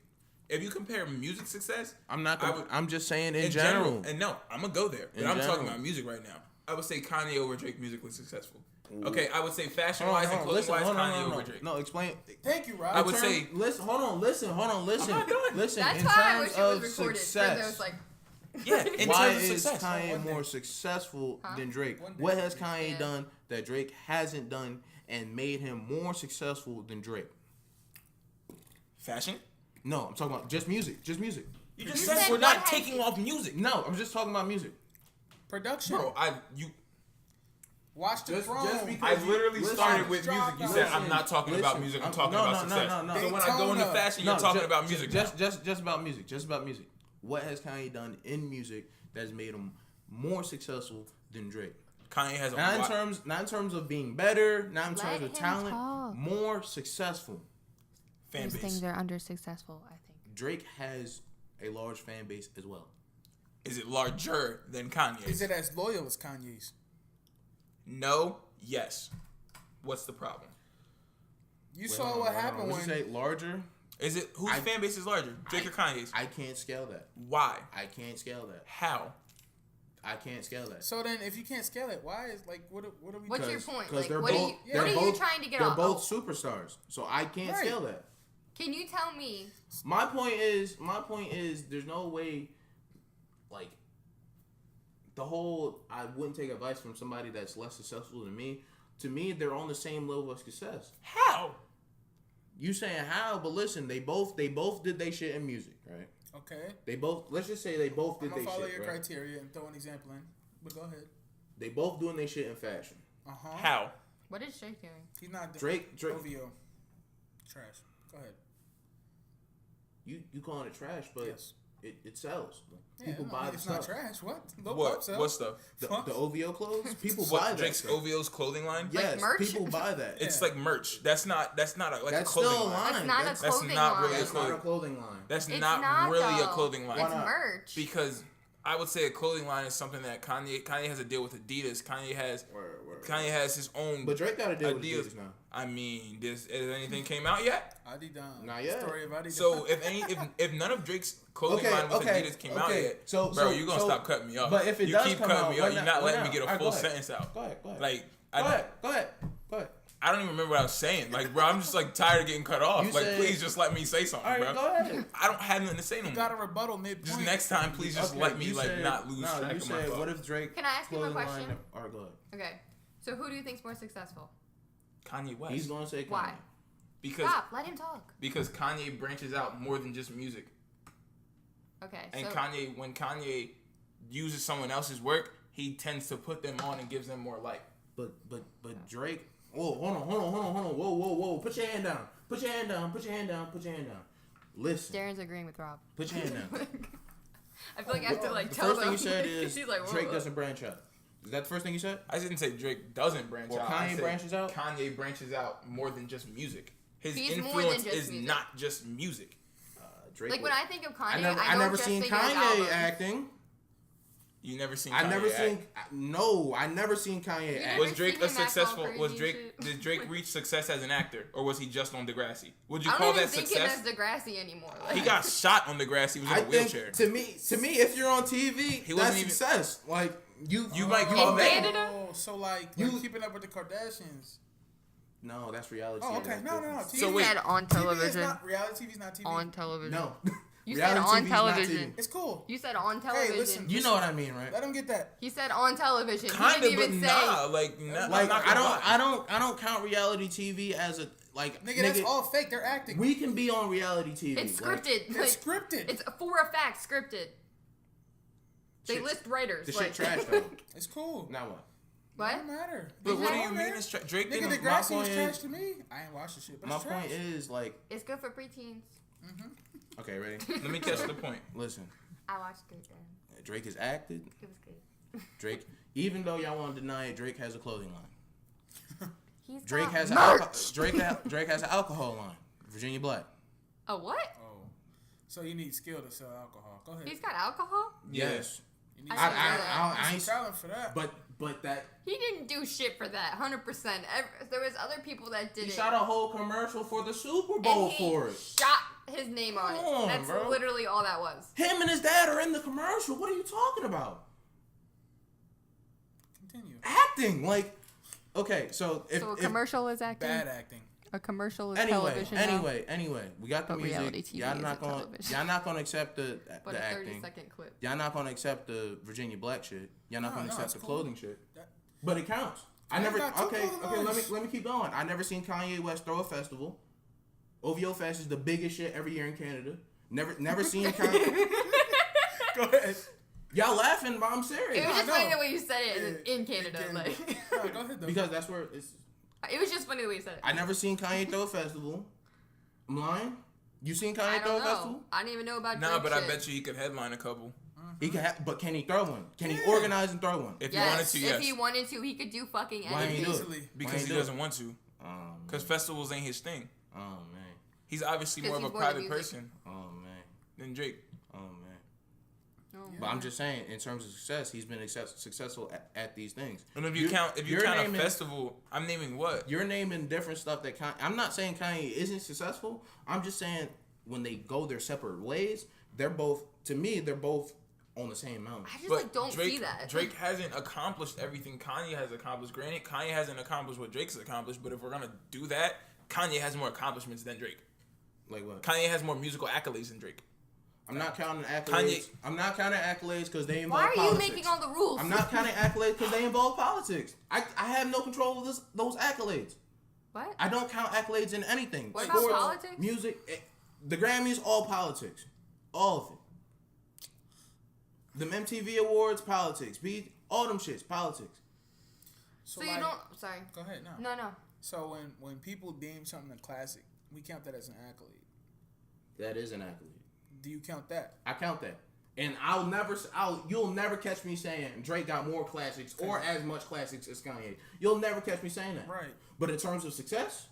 if you compare music success, I'm not. I Gonna, would- I'm just saying in in general. and no, I'm gonna go there. But In I'm general. talking about music right now. I would say Kanye over Drake musically successful. Okay, I would say fashion Hold on, wise hold and on, clothing listen, wise, hold on, Kanye no, over no, Drake. no. Explain. Thank you, Rob. I would say Listen, hold on, listen. not done. Listen. That's in why I terms wish it was of recorded. success, For those like, yeah. In why terms of is success, Kanye more successful than Drake? One day. What has Kanye Yeah. done that Drake hasn't done and made him more successful than Drake? fashion. No, I'm talking about just music. Just music. You just You said said we're what not has taking he- off music. No, I'm just talking about music. Production. Bro, Watch the throne. just because I literally listen, started with music. You said I'm listen, not talking about listen, music. I'm I'm- talking no, about no, success. no, no, no. So when I go into Daytona. fashion, you're talking about music. now. Just about music. Just about music. What has Kanye done in music that has made him more successful than Drake? Kanye has a Not in terms of being better, not in Let terms of him talent, talk. more successful. fan These base. things are under successful, I think. Drake has a large fan base as well. Is it larger than Kanye's? Is it as loyal as Kanye's? No. Yes. What's the problem? You saw what happened What you when say larger? Is it whose fan base is larger, Drake or Kanye's? I can't scale that. Why? I can't scale that. How? I can't scale that. So then, if you can't scale it, why is like what are we? What's doing? your point? Because Like, they're what both. are they're you both, trying to get They're off? both superstars, so I can't Right. scale that. Can you tell me? My point is, there's no way, like, the whole I wouldn't take advice from somebody that's less successful than me. To me, they're on the same level of success. How? You saying how? But listen, they both did they shit in music, right? Okay, They both. Let's just say they both I'm did gonna they follow shit. your Right? criteria and throw an example in. But go ahead. They both doing they shit in fashion. How? What is Drake doing? He's not Drake. OVO. Trash. Go ahead. You calling it trash, but Yes. it sells. Yeah, People no, buy the it's stuff. not trash. What? Lil What? Pump sells. What stuff? The OVO clothes. People buy What? that. Drake's stuff. OVO's clothing line? Yes, merch? people buy that. It's like merch. That's not a That's clothing still a line. line. That's not a That's clothing not line. really a That's not a clothing line. That's It's not, not, really a though. clothing line. It's not? merch. Because I would say a clothing line is something that Kanye has a deal with Adidas. Kanye has his own. But Drake got a deal with Adidas. Adidas now. I mean, has anything came out yet? Adidas. Not yet. Story of Adidas. So if none of Drake's clothing line with Adidas came out yet, So you're gonna stop cutting me off. But if it you does keep come cutting out, me off, what you're now- not what letting now? me get a Alright, full go ahead. sentence out. Go ahead. Like Go ahead. I don't even remember what I was saying. Like, bro, I'm just like tired of getting cut off. You Like, said- please just let me say something, All right, bro. go ahead. I don't have nothing to say no you got a more. rebuttal mid Just point. next time, please just Okay, let me you like said- not lose no, track you of my said, thought. what if Drake? Can I ask you a clothing question? line- All right, go ahead. Okay. So who do you think's more successful? Kanye West. He's gonna say Kanye. Why? because Stop. Let him talk. because Kanye branches out more than just music. Okay. And so when Kanye uses someone else's work, he tends to put them on and gives them more light. But Drake. Whoa, hold on. Whoa. Put your hand down. Put your hand down. Listen. Darren's agreeing with Rob. Put your hand down. I feel like I have to like The tell first thing them. you said is He's like, whoa, Drake whoa. doesn't branch out. Is that the first thing you said? I didn't say Drake doesn't branch Well, out. I Kanye said branches out? Kanye branches out more than just music. His He's more influence than just is music. not just music. Drake. Like when I think of Kanye, I don't never just seen think of his Kanye albums. acting. You never seen. I Kanye never act. seen. No, I never seen Kanye You act. never Was Drake seen a him act all successful? crazy Was and Drake? shit? Did Drake reach success as an actor, or was he just on Degrassi? Would you I call don't even that think success? him as Degrassi anymore. Like, He got shot on Degrassi. He was in I a wheelchair. think to me, if you're on TV, He that's wasn't even- success. Like you might call In that- Canada? Oh, so like You- keeping up with the Kardashians. No, that's reality. Oh, TV. okay. That's No. different. TV So wait. said on TV is television. not reality. TV's not TV. On television. No. You Reality said on TV is not television. TV. It's cool. You said on television. listen. You know what I mean, right? Let them get that. He said on television. Kind he of, didn't but even say. nah. Like, nah, Like I'm not gonna lie. I don't count reality TV as a like. Nigga, that's all fake. They're acting. We can be on reality TV. It's like, scripted. It's Like, scripted. it's for a fact scripted. They Shit- list writers. The like, shit trash though. It's cool. Now what? What? Don't matter. But what do Come you on, mean? man. It's Drake Nigga, didn't. Degrassi point was is- trash to me. I ain't watched the shit, but My it's trash. point is like. It's good for preteens. Okay, ready? Let me catch the point. Listen, I watched it then. Drake has acted. It was good. Drake, even though y'all want to deny it, Drake has a clothing line. He's Drake got has merch. Drake has an alcohol line. Virginia Black. A what? Oh, so you need skill to sell alcohol. Go ahead. He's got alcohol? Yes. You need I some didn't know that. I some ain't. talent for that. But that He didn't do shit for that. 100%. There was other people that did he it. shot a whole commercial for the Super and Bowl he for it. shot his name on it. Come on, That's bro. literally all that was. Him and his dad are in the commercial. What are you talking about? Continue. Acting like. Okay, so if, So a if commercial is acting? Bad acting. A commercial is anyway, television now? anyway, we got the But music. reality TV Y'all is not a gonna television. y'all not gonna accept the But the a acting. 30-second clip. Y'all not gonna accept the Virginia Black shit. Y'all not No, gonna no, accept it's the cool. clothing shit. That- But it counts. I Kanye never. got two Okay, clothing lines. let me keep going. I never seen Kanye West throw a festival. OVO Fest is the biggest shit every year in Canada. Never seen Kanye. Go ahead. Y'all laughing, but I'm It serious. was I just funny know. the way you said it in Canada. Canada. Like, No, go ahead, though. Because that's where it's. it was just funny the way you said it. I never seen Kanye throw a festival. I'm lying. You seen Kanye I throw don't a know. festival? I didn't even know about Nah, Drake but I shit. bet you he could headline a couple. He can, but can he throw one? Can he organize and throw one? If Yes, he wanted to, yes. if he wanted to, he could do fucking Why ain't he anything. do it? Easily. Why Because ain't he do it? doesn't want to. Because festivals ain't his thing. Oh man. He's obviously 'Cause more of a he's more into private music. person Oh man. than Drake. Oh man. Oh. But I'm just saying, in terms of success, he's been successful at these things. And if you count you're a naming- festival, I'm naming what? You're naming different stuff that Kanye. I'm not saying Kanye isn't successful. I'm just saying when they go their separate ways, they're both, to me, they're both on the same mountain. I just But like don't Drake, see that. Drake hasn't accomplished everything Kanye has accomplished. Granted, Kanye hasn't accomplished what Drake's accomplished, but if we're gonna do that, Kanye has more accomplishments than Drake. Like what? Kanye has more musical accolades than Drake. I'm not counting accolades. Kanye- I'm not counting accolades because they involve Why are politics. you making all the rules? I'm not counting accolades because they involve politics. I have no control of those accolades. What? I don't count accolades in anything. What about politics? Music, the Grammys, all politics, all of it. The MTV Awards, politics. All them shits, politics. So like, you don't. Sorry. Go ahead, no. No. So when people deem something a classic, we count that as an accolade. That is an accolade. Do you count that? I count that, and you'll never catch me saying Drake got more classics or as much classics as Kanye. You'll never catch me saying that. Right. But in terms of success,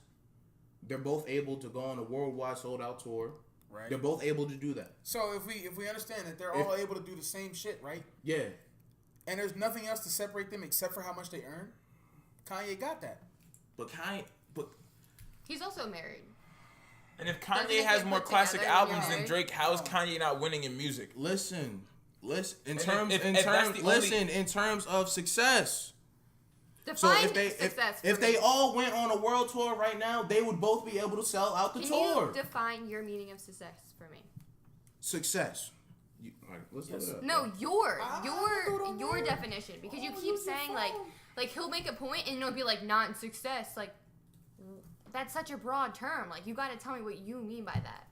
they're both able to go on a worldwide sold out tour. Right. They're both able to do that. So if we understand that they're all able to do the same shit, right? Yeah. And there's nothing else to separate them except for how much they earn. Kanye got that. But He's also married. And if Doesn't Kanye it has get more put classic together when albums you're than married? Drake, how is Kanye not winning in music? listen. In And terms if that's the only- in terms of success. So Define if they success. if for they me. all went on a world tour right now, they would both be able to sell out the Can tour. you define your meaning of success for me? Success. All right, let's look it up. No, your don't know. definition, because you keep saying like he'll make a point and it'll be like not success. Like that's such a broad term. Like you got to tell me what you mean by that.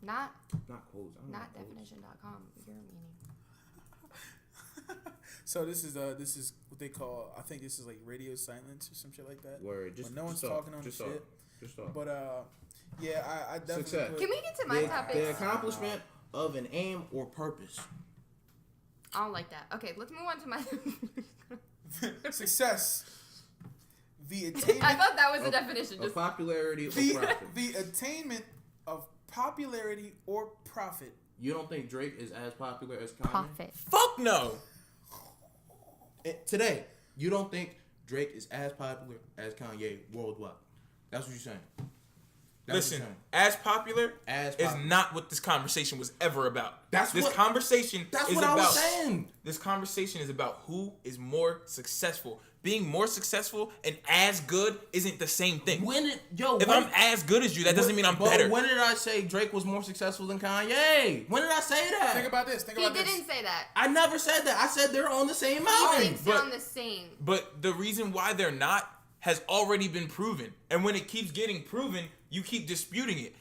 Not Not quotes. I don't know not quotes. definition.com. Your meaning. So this is what they call, I think this is like radio silence or some shit like that. Word. Just when no one's just talk, talking on the just talk, shit. Just talk. But yeah, I definitely Success. put, Can we get to my the topics? accomplishment of an aim or purpose. I don't like that. Okay, let's move on to my. success. The I attainment thought that was the definition. Of Just popularity or the, profit. the attainment of popularity or profit. You don't think Drake is as popular as Kanye? profit. Fuck no. Today, you don't think Drake is as popular as Kanye worldwide? That's what you're saying. That's Listen, what you're saying. as popular As is popular. not what this conversation was ever about. That's this what- conversation That's is what I about. was saying. This conversation is about who is more successful. Being more successful and as good isn't the same thing. If I'm as good as you, that doesn't mean I'm but better. When did I say Drake was more successful than Kanye? When did I say that? Think about this. Think He about didn't this. say that. I never said that. I said they're on the same He mountain. didn't sound the same. But the reason why they're not has already been proven. And when it keeps getting proven, you keep disputing it.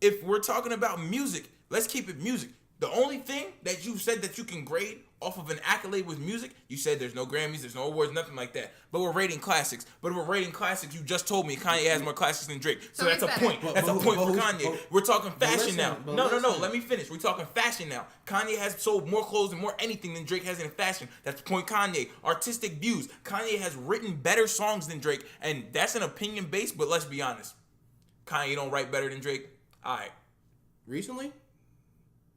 If we're talking about music, let's keep it music. The only thing that you said that you can grade off of an accolade with music, you said there's no Grammys, there's no awards, nothing like that. But we're rating classics. But if we're rating classics, you just told me Kanye has more classics than Drake. So So that's a he's better. point. But- That's a but- point but for who's- Kanye. but- We're talking fashion listen, now. but No, listen. let me finish. We're talking fashion now. Kanye has sold more clothes and more anything than Drake has in fashion. That's the point Kanye. Artistic views. Kanye has written better songs than Drake, and that's an opinion based, but let's be honest. Kanye don't write better than Drake. All right. Recently?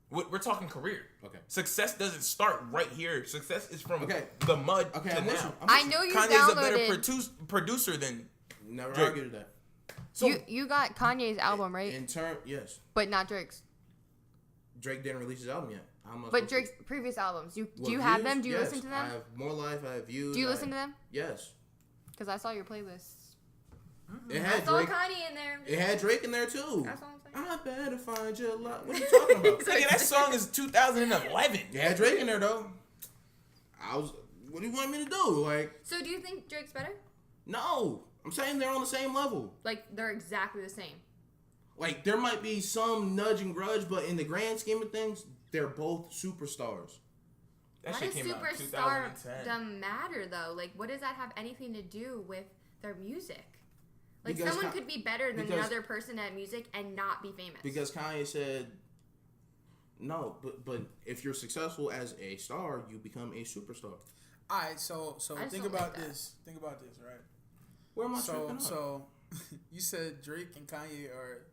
We're talking career. Okay. Success doesn't start right here. Success is from Okay. the mud Okay, to I'm with now. you. I'm I with you. know you Kanye's a better downloaded. producer than Never Drake. argued that. so. You got Kanye's album, right? Yes. But not Drake's. Drake didn't release his album yet. How am I But supposed to- Drake's previous albums. Do What, you have views? them? Do you Yes, listen to them? I have More Life. I have Views. Do you listen to them? Yes. Because I saw your playlist. It I had saw Drake. Kanye in there. It had Drake in there too. That's all I'm saying. I better find your love. What are you talking about? Nigga, that song is 2011. It had Drake in there though. What do you want me to do? Like, So do you think Drake's better? no. I'm saying they're on the same level. Like they're exactly the same. Like, there might be some nudge and grudge, but in the grand scheme of things, they're both superstars. That Why shit does came out in 2010. superstardom matter though? Like, what does that have anything to do with their music? Like, Because someone could be better than because- another person at music and not be famous. Because Kanye said, no, but if you're successful as a star, you become a superstar. All right, so I just think don't about like that. this. Think about this, right? Where am I So tripping up? so you said Drake and Kanye are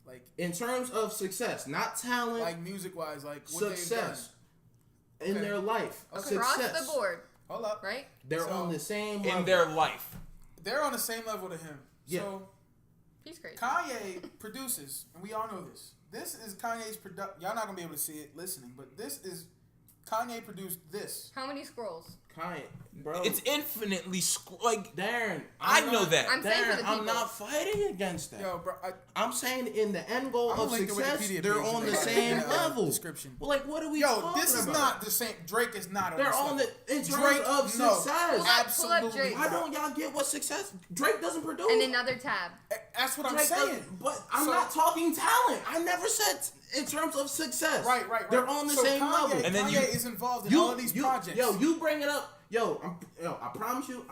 like In terms of success, not talent, music wise, like what they've success in Okay. their life, Across success. the board, done. Hold up. right? They're So, on the same level. In their life. They're on the same level to him. Yeah. So He's crazy. Kanye produces, and we all know this. This is Kanye's product. Y'all not gonna be able to see it listening, but this is Kanye produced this. How many scrolls? Kanye, bro. It's infinitely like Darren. I know that. I'm saying for the I'm people. not fighting against that. Yo, bro, I'm saying in the end goal I'm gonna of link the success, Wikipedia they're page on in the the same level. description. Well, like, what are we Yo, talking this is about? not the same. Drake is not on They're this on level. the in terms Drake, of no. success. Pull up Absolutely. Drake. Why don't y'all get what success? Drake doesn't produce. And another tab. That's what I'm Drake saying. doesn't- But I'm So- not talking talent. I never said in terms of success. Right. They're on the So same Kanye, level. And then Kanye you- is involved in all of these projects. Yo, you bring it up. Yo, I promise you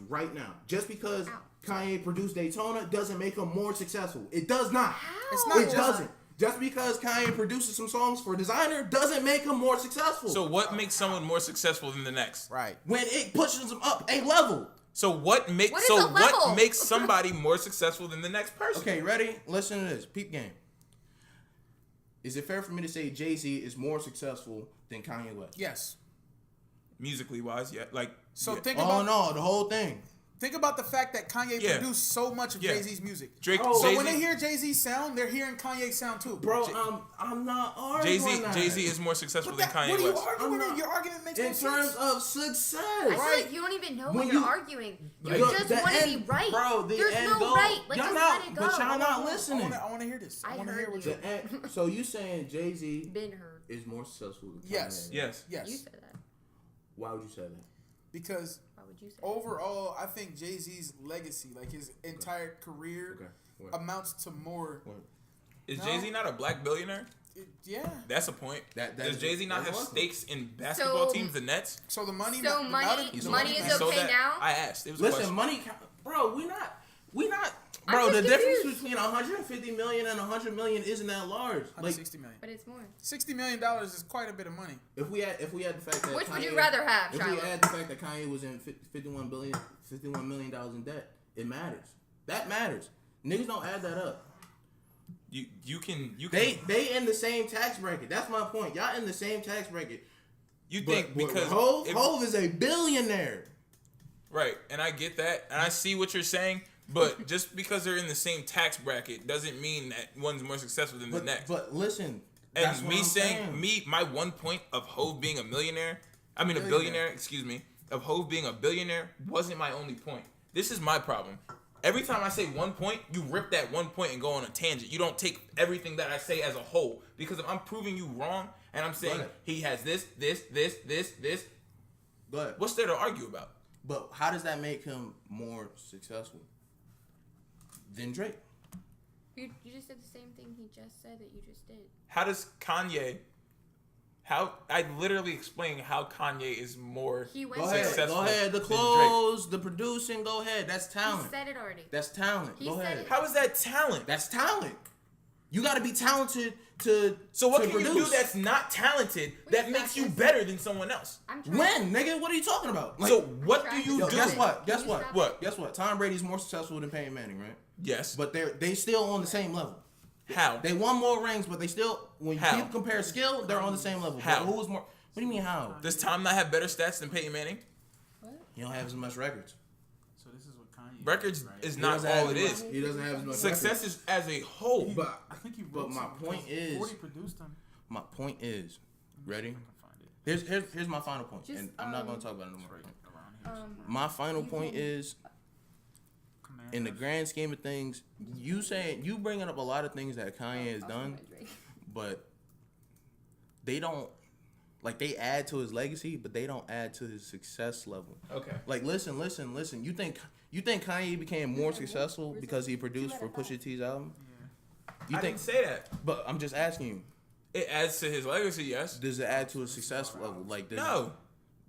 right now. Just because Ow. Kanye produced Daytona doesn't make him more successful. It does not. It's not It just- doesn't. Just because Kanye produces some songs for Designer doesn't make him more successful. So what makes someone more successful than the next? Right. when it pushes him up a level. So what makes What is a level? somebody more successful than the next person? Okay, ready? Listen to this. Peep game. Is it fair for me to say Jay-Z is more successful than Kanye West? Yes. Musically wise, yeah. Like So yeah. think Oh about no, the whole thing. think about the fact that Kanye Yeah. produced so much of Yeah. Jay-Z's music. Drake, Oh, So Jay-Z, when they hear Jay-Z's sound, they're hearing Kanye's sound too. Bro, I'm not arguing that. Jay-Z is more successful What than what Kanye are you West. arguing? I'm not- Your argument makes no in sense. terms of success. I feel Right. like you don't even know When what you're you- arguing. You Look, just the want to be end- right. Bro, the There's end no goal. right. Like, y'all just not, let it go. but y'all not listening. I want to hear this. I I want to heard hear what you. you. The end, so you saying Jay-Z Been heard. is more successful than Kanye? Yes. Yes. Yes. You said that. Why would you say that? Because Why would you say overall, I think Jay-Z's legacy, like his entire career, Okay. What? amounts to more. Is No. Jay-Z not a black billionaire? Yeah. That's a point. That Does is- Jay-Z not that's have one. stakes in basketball So- teams, the Nets? So the money. So the money- the money money is matters. So okay that- now? I asked. It was a Listen, question. money, bro. We not. I'm Bro, the just difference confused. between 150 million and 100 million isn't that large. Like, 160 million. But it's more. $60 million is quite a bit of money. if we had the fact that Which would Kanye, you rather have, if we Shiloh? had the fact that Kanye was in $51 million in debt, it matters. That matters. Niggas don't add that up. You can They in the same tax bracket. That's my point. Y'all in the same tax bracket. you think But because if- Hove is a billionaire. right, and I get that, and I see what you're saying, but just because they're in the same tax bracket doesn't mean that one's more successful than the next. But listen, And that's what me I'm saying, my one point of Hove being a billionaire, excuse me, of Hove being a billionaire wasn't my only point. This is my problem. Every time I say one point, you rip that one point and go on a tangent. You don't take everything that I say as a whole. Because if I'm proving you wrong and I'm saying ahead. he has this, Go ahead. what's there to argue about? But how does that make him more successful than Drake? You just said the same thing he just said that you just did. How does Kanye... I literally explained how Kanye is more... He went Go through ahead. it. Successful Go ahead. The than Drake. clothes, the producing. Go ahead. That's He talent. said it already. That's talent. He Go said ahead. it. How is that talent? That's talent. You got to be talented to. So what to can produce. you do that's not talented that Wait, makes you stop better than someone else? I'm trying. When, nigga? What are you talking about? Like, So what do trying you to do? yo, guess it. what? Can Guess you what? stop What? Guess what? Tom Brady's more successful than Peyton Manning, right? Yes. But they still on the same level. How? They won more rings, but they still, when How? people compare skill, they're on the same level. How? But who was more? What do you mean how? Does Tom not have better stats than Peyton Manning? He don't have as much records. So this is what Kanye. Records right? is He not doesn't have all it as is. much- He doesn't have as much Success is as a whole. But I think he but wrote my something point because is- 40 produced them. my point is, ready? I can find it. Here's my final point, Just, and I'm not gonna talk about it no more. Right around here. My final You point can- is, Command in the F. grand scheme of things, you bringing up a lot of things that Kanye has done, but they don't, like, they add to his legacy, but they don't add to his success level. Okay. Like, listen. You think Kanye became more successful because he produced for Pusha T's album? You I think? didn't say that. But I'm just asking you. It adds to his legacy, yes. Does it add to a success level? Like, No.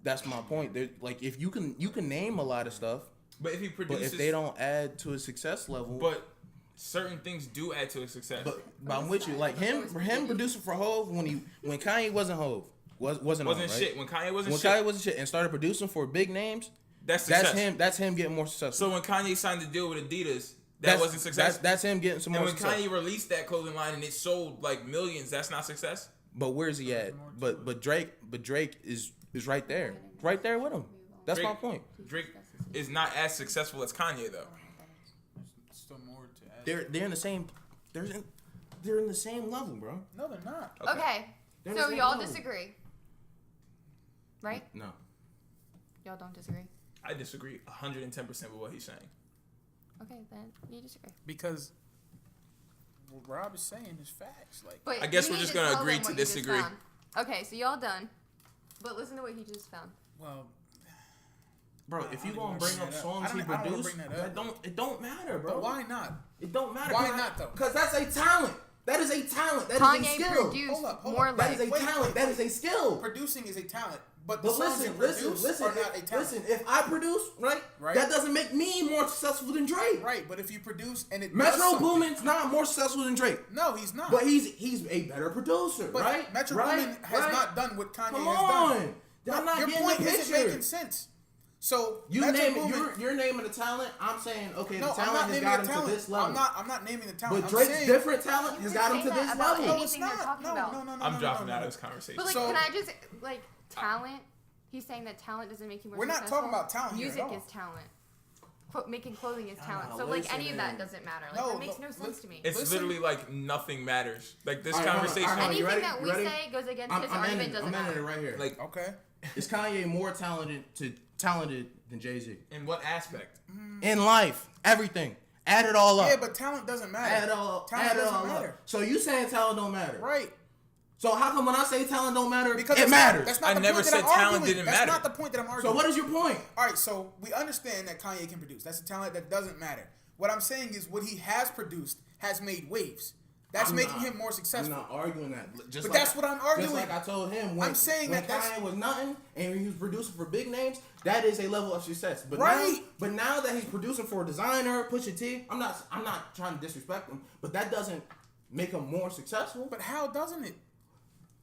That's my point. Like, if you can name a lot of stuff, But if he but produces... if they don't add to a success level, But certain things do add to a success. but I'm with you. Like him producing for Hove when Kanye wasn't Hove wasn't on, right? shit. When Kanye wasn't When shit. Kanye wasn't shit and started producing for big names, That's success. that's him getting more successful. So when Kanye signed the deal with Adidas, that wasn't success. That's him getting some and more when success. Kanye released that clothing line and it sold like millions, that's not success. But where's he at? But Drake is right there with him. That's my Drake- point. Drake is not as successful as Kanye though. Still more to add. They're in the same they're in the same level, bro. No, they're not. Okay. They're So the same y'all level. disagree, right? No. Y'all don't disagree. I disagree 110% with what he's saying. Okay, then you disagree. Because what Rob is saying is facts. Like, But I guess you we're need just gonna tell agree them to what you just disagree. found. Okay, so y'all done. But listen to what he just found. well, Bro, if you I don't gonna even bring wanna up bring that up. songs I he don't wanna produced, bring that up. it don't matter, bro. but why not? It don't matter. Why not, though? Because that's a talent. That is a talent. That is a Kanye skill. produced Hold up. more That is a like. Wait, talent. That is a skill. Producing is a talent, but the But songs you produce are not a talent. listen. If I produce, right, that doesn't make me more successful than Drake. Right, but if you produce and it does Metro something- Boomin's not more successful than Drake, No, he's not. but he's a better producer, But right? Metro right? Boomin has right? not done what Kanye Come has done. on, I'm not Your getting point the isn't picture. making sense. So You Metro name Boomin, it. You're naming the talent. I'm saying okay. no, the I'm talent not has naming got the him talent. to this level. I'm not naming the talent. But I'm Drake's saying, different talent has You got can him to say this that about level. No, anything it's they're not. talking No, about. no, no, no. I'm no, dropping no, out no. of this conversation. But like, So- can I just like talent? He's saying that talent doesn't make you more We're not successful. talking about talent here at Music all. is talent. Making clothing is talent. Ah, So like any of that listen. doesn't matter. Like No, that makes no, no sense to me. It's Listen. literally like nothing matters. Like this All right, hold on, conversation. all right, Anything you ready? that You we ready? say goes against I'm his ending argument it. doesn't I'm ending it matter. right here. Like Okay. Is Kanye more talented than Jay-Z? in what aspect? In life, everything. Add it all up. Yeah, but talent doesn't matter. add it all. Talent Add it doesn't all matter. up. So you saying talent don't matter? Right. So how come when I say talent don't matter, Because it that's matters? Not, that's not I the never point said that I'm talent arguing. didn't That's matter. not the point that I'm arguing. So what is your point? All right, so we understand that Kanye can produce. That's a talent that doesn't matter. What I'm saying is what he has produced has made waves. That's I'm making not- him more successful. I'm not arguing that. Just But like, that's what I'm arguing. Just like I told him when, I'm saying when that that's- Kanye was nothing and he was producing for big names, that is a level of success. But Right. now that he's producing for a designer, Pusha T, I'm not trying to disrespect him, but that doesn't make him more successful But how doesn't it?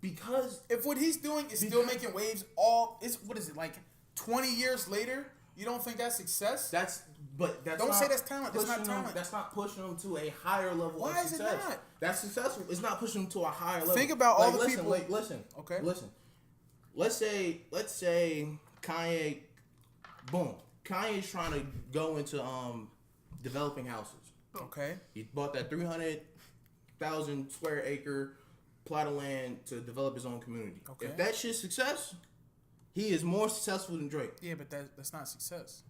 because If what he's doing is still making waves what is it, like 20 years later, you don't think that's success? that's Don't not say that's talent. That's not pushing him- talent. That's not pushing him to a higher level Why of is it success. not? That's successful. It's not pushing him to a higher level. Think about all the listen, people- Like, listen. Okay. Listen. Let's say Kanye, boom. Kanye's trying to go into developing houses. Okay. He bought that 300,000 square acre plot of land to develop his own community. Okay. If that shit's success, he is more successful than Drake. Yeah, but that's not success.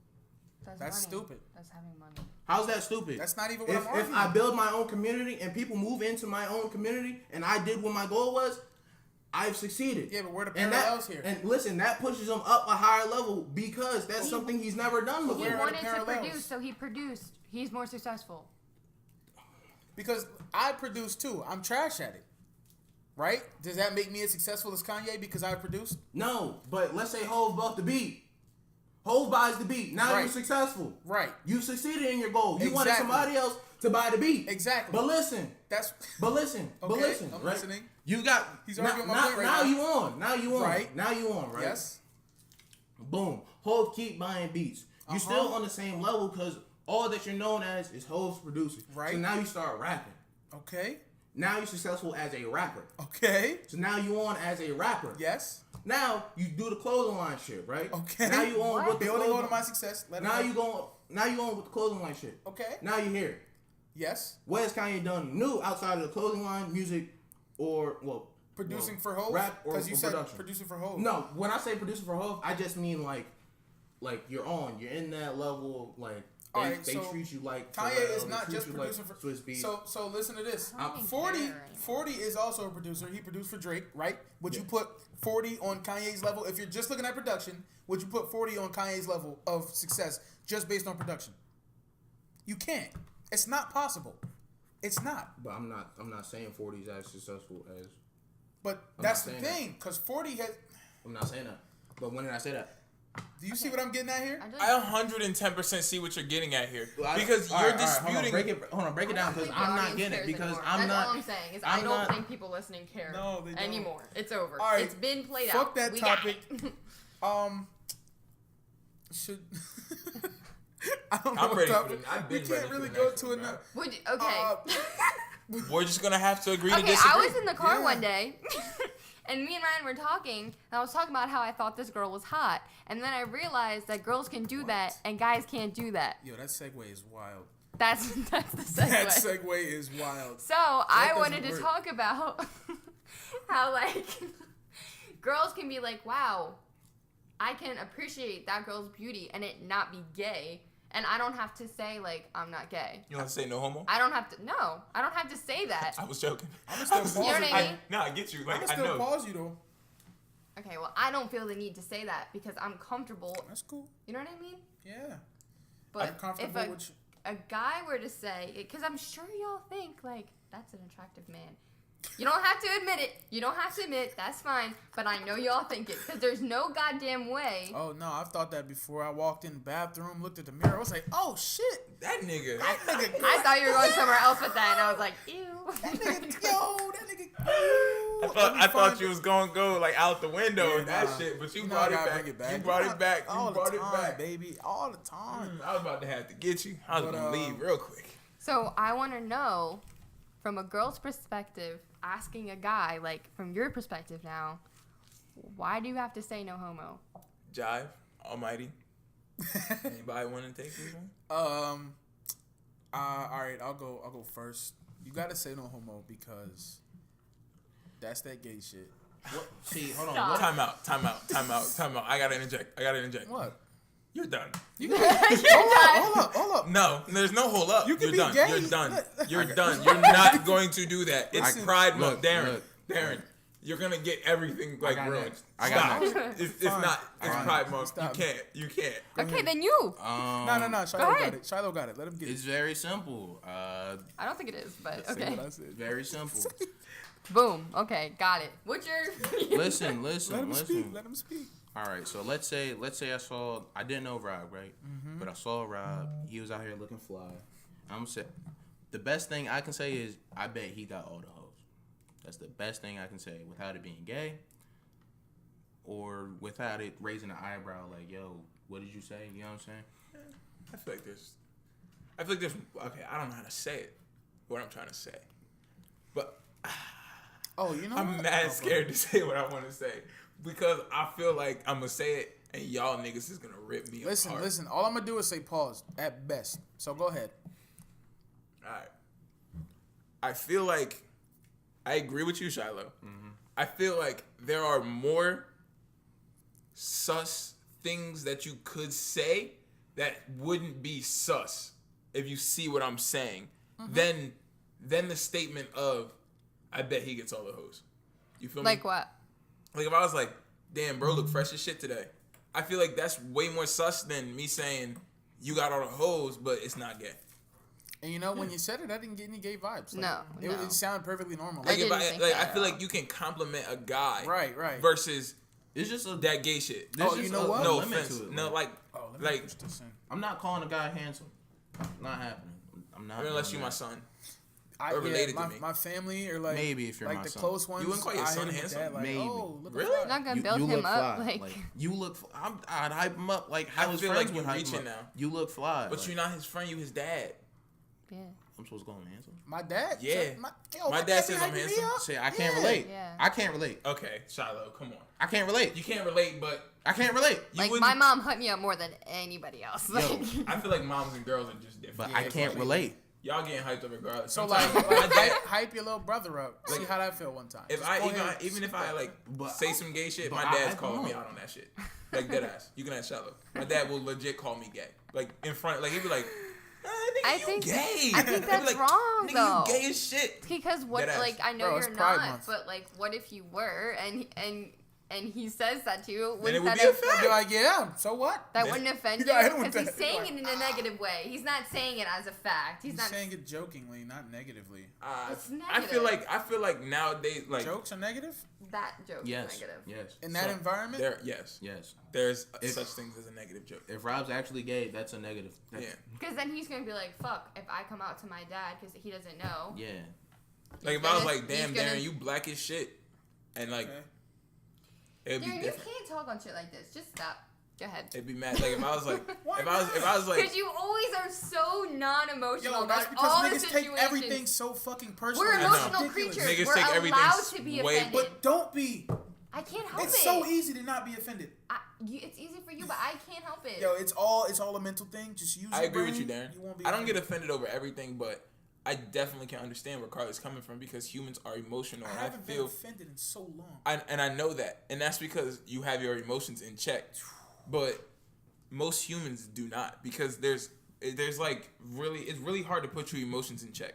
That's That's money. stupid. That's having money. How's that stupid? That's not even what if, I'm if arguing. I build my own community and people move into my own community and I did what my goal was, I've succeeded. Yeah, but where the And parallels here? And listen, that pushes him up a higher level because that's something he's never done He before. Where are the wanted to parallels? produce, so he produced. He's more successful. Because I produce too. I'm trash at it. Right? Does that make me as successful as Kanye because I produced? No, but let's say Hov bought the beat. Hov buys the beat. Now Right. you're successful. Right. You succeeded in your goal. You wanted Exactly. somebody else to buy the beat. Exactly. But listen. That's But listen. Okay, right? I'm listening. You got. He's now, arguing my now, point right now now. you on. Now you on. Right. Now you on. Right. yes. Boom. Hov keep buying beats. You Uh-huh. still on the same level because all that you're known as is Hov's producing. Right. So now you start rapping. Okay. Now you're successful as a rapper. Okay. So now you on as a rapper. Yes. Now you do the clothing line shit, right? Okay. Now you on What? with the Building clothing. on to my success. Let it Now go. you going. Now you on with the clothing line shit. Okay. Now you here. Yes. What has Kanye done new outside of the clothing line, music, or Producing for Hov? rap or, Because you or said production? producing for Hov. No, when I say producing for Hov, I just mean like you're in that level. Like they, Alright, they so treat you like Kanye Pharrell, is they not treat just you producing like for. Swiss Beats. So listen to this. I don't even 40, care anymore. 40 is also a producer. He produced for Drake, right? Would you put 40 on Kanye's level? If you're just looking at production, would you put 40 on Kanye's level of success just based on production? You can't. It's not possible. It's not. But I'm not saying 40 is as successful as But I'm that's not the saying thing, because 40 has. I'm not saying that. But when did I say that? Do you see what I'm getting at here? I 110% see what you're getting at here Well, because all you're right, hold on, disputing. break it down because I'm not getting it because I'm That's not. all I'm saying is I'm I don't not- think people listening care No, they don't. anymore. It's over. All right, It's been played fuck out. that We got topic. it. Should. I don't know I'm what ready for topic. the- I've We been can't ready for really the go next to one, another. Would you, okay. We're just gonna have to agree to Okay, disagree. I was in the car Yeah. one day, and me and Ryan were talking, and I was talking about how I thought this girl was hot, and then I realized that girls can do that and guys can't do that. Yo, that segue is wild. That's the segue. That segue is wild. So I doesn't wanted to work. talk about how like girls can be like, wow, I can appreciate that girl's beauty and it not be gay, and I don't have to say like I'm not gay. You want to say no homo? I don't have to. No, I don't have to say that. I was joking. I'm gonna still You know pause what you. I mean? No, I get you. I'm Like gonna I still know. pause you though. Okay, well I don't feel the need to say that because I'm comfortable. That's cool. You know what I mean? Yeah. I'm But if comfortable with you. a guy were to say, because I'm sure y'all think like that's an attractive man. You don't have to admit it. You don't have to admit that's fine. But I know y'all think it because there's no goddamn way. Oh no, I've thought that before. I walked in the bathroom, looked at the mirror. I was like, oh shit, That nigga. that nigga. I thought you were going somewhere else with that, and I was like, ew. That nigga, yo, that nigga. I thought you was gonna go like out the window Yeah, and that nah. shit, but you know brought I it gotta back. bring it back. You brought it back. All You brought the it time, back. baby, all the time. I was about to have to get you. I was But, gonna leave real quick. So I want to know, from a girl's perspective, asking a guy, like from your perspective now, why do you have to say no homo? Jive, Almighty. Anybody want to take this one? All right, I'll go first. You gotta say no homo because that's that gay shit. What? See, hold on. Stop. What? Time out. I gotta interject. What? You're done. You hold up. No, there's no hold up. You can You're be done. gay. You're done. Look. You're done. You're not going to do that. It's Listen. Pride Month, Look, Darren. look. Darren, you're gonna get everything like got ruined. next. I got Stop. next. It's Fine. not. It's Fine. Pride Month. Stop. You can't. Okay, then you. No. Shiloh Go got ahead. it. Shiloh got it. Let him get It's it. very simple. I don't think it is, but Say okay. what I said. Very simple. Boom. Okay, got it. What's your? Listen. Let him speak. Let him speak. All right, so let's say I didn't know Rob, right? But I saw Rob. He was out here looking fly. I'm say the best thing I can say is I bet he got all the hoes. That's the best thing I can say without it being gay or without it raising an eyebrow like, yo, what did you say? You know what I'm saying? I feel like there's. Okay, I don't know how to say it. What I'm trying to say, but Oh, you know I'm what? mad Oh, scared to say what I want to say because I feel like I'm gonna say it and y'all niggas is gonna rip me apart. Listen. All I'm gonna do is say pause at best. So go ahead. All right. I feel like I agree with you, Shiloh. I feel like there are more sus things that you could say that wouldn't be sus if you see what I'm saying. Then the statement of I bet he gets all the hoes. You feel me? Like what? Like if I was like, damn, bro, look fresh as shit today. I feel like that's way more sus than me saying you got all the hoes, but it's not gay. And you know, when you said it, I didn't get any gay vibes. Like, No. It sounded perfectly normal. I Like, didn't if think I that feel at like you can compliment a guy, Right. versus It's just that gay shit. there's Oh, just you know a what? No limit offense. to it. No, like, Oh, let me like push this in. I'm not calling a guy handsome. Not happening. I'm not. unless doing you my that. son. I, Or related to my, me. my family or like Maybe if you're like my the son. close ones. You wouldn't call your I son hit 'em with handsome? that, like, Maybe. oh, look Really? at You're that. not gonna build him look up fly. like. You look. I'd hype him up like how I his feel friends like would you're hype him reaching up. now. You look fly. But like, you're not his friend. You his dad. Yeah. I'm supposed to call him handsome. My dad. Yeah. My dad says I'm hyping me handsome. up. Say I can't Yeah. relate. Yeah. I can't relate. Okay, Shiloh, come on. I can't relate. You can't relate, but I can't relate. you Like wouldn't. my mom hyped me up more than anybody else. Like, I feel like moms and girls are just different. But Yeah, I can't completely. relate. Y'all getting hyped up regardless. So Sometimes like, my dad. hype your little brother up. See how that feel one time. If Just I go even ahead. even if I like But say some gay shit, but my I dad's hype calling him me up. out on that shit. Like dead ass. You can ask Shiloh. My dad will legit call me gay. Like in front. Like he'd be like, nigga, I you think- gay. I think He'd be that's like, wrong, nigga, though. you gay as shit. because what? Deadass. Like I know Bro, it's you're Pride not, Month. but like, what if you were? And and he says that to you, Then it wouldn't would that be a have, fact. I'd be like, yeah, so what? that Yeah. wouldn't offend You you? got hit with Because he's that. saying Like, it in a negative way. He's not saying it as a fact. He's He's not. saying it jokingly, not negatively. It's I feel like nowadays, like Jokes are negative that joke Yes. is negative. Yes. in that So, environment. yes, Yes. there's If- such things as a negative joke. If Rob's actually gay, that's a negative. Yeah. Because then he's gonna be like, "Fuck!" If I come out to my dad because he doesn't know. Yeah. Like if I was gonna- like, damn, he's gonna- Darren, you black as shit, and like Okay. it'd be Darren, you different. can't talk on shit like this. Just stop. Go ahead. It'd be mad. Like if I was like, Why if I was like, Because you always are so non-emotional Yo, that's about because all the niggas take situations. everything so fucking personally. We're I know. emotional Ridiculous. creatures. Niggas We're take everything allowed to be way- offended. But don't be. I can't help It's it. so easy to not be offended. It's easy for you, but I can't help it. Yo, it's all a mental thing. Just use. I your agree with you, brain. Darren. You won't be I don't get offended. offended over everything, but I definitely can understand where Carly's coming from because humans are emotional, I and haven't been feel, offended in so long. I know that, and that's because you have your emotions in check, but most humans do not because there's like it's really hard to put your emotions in check.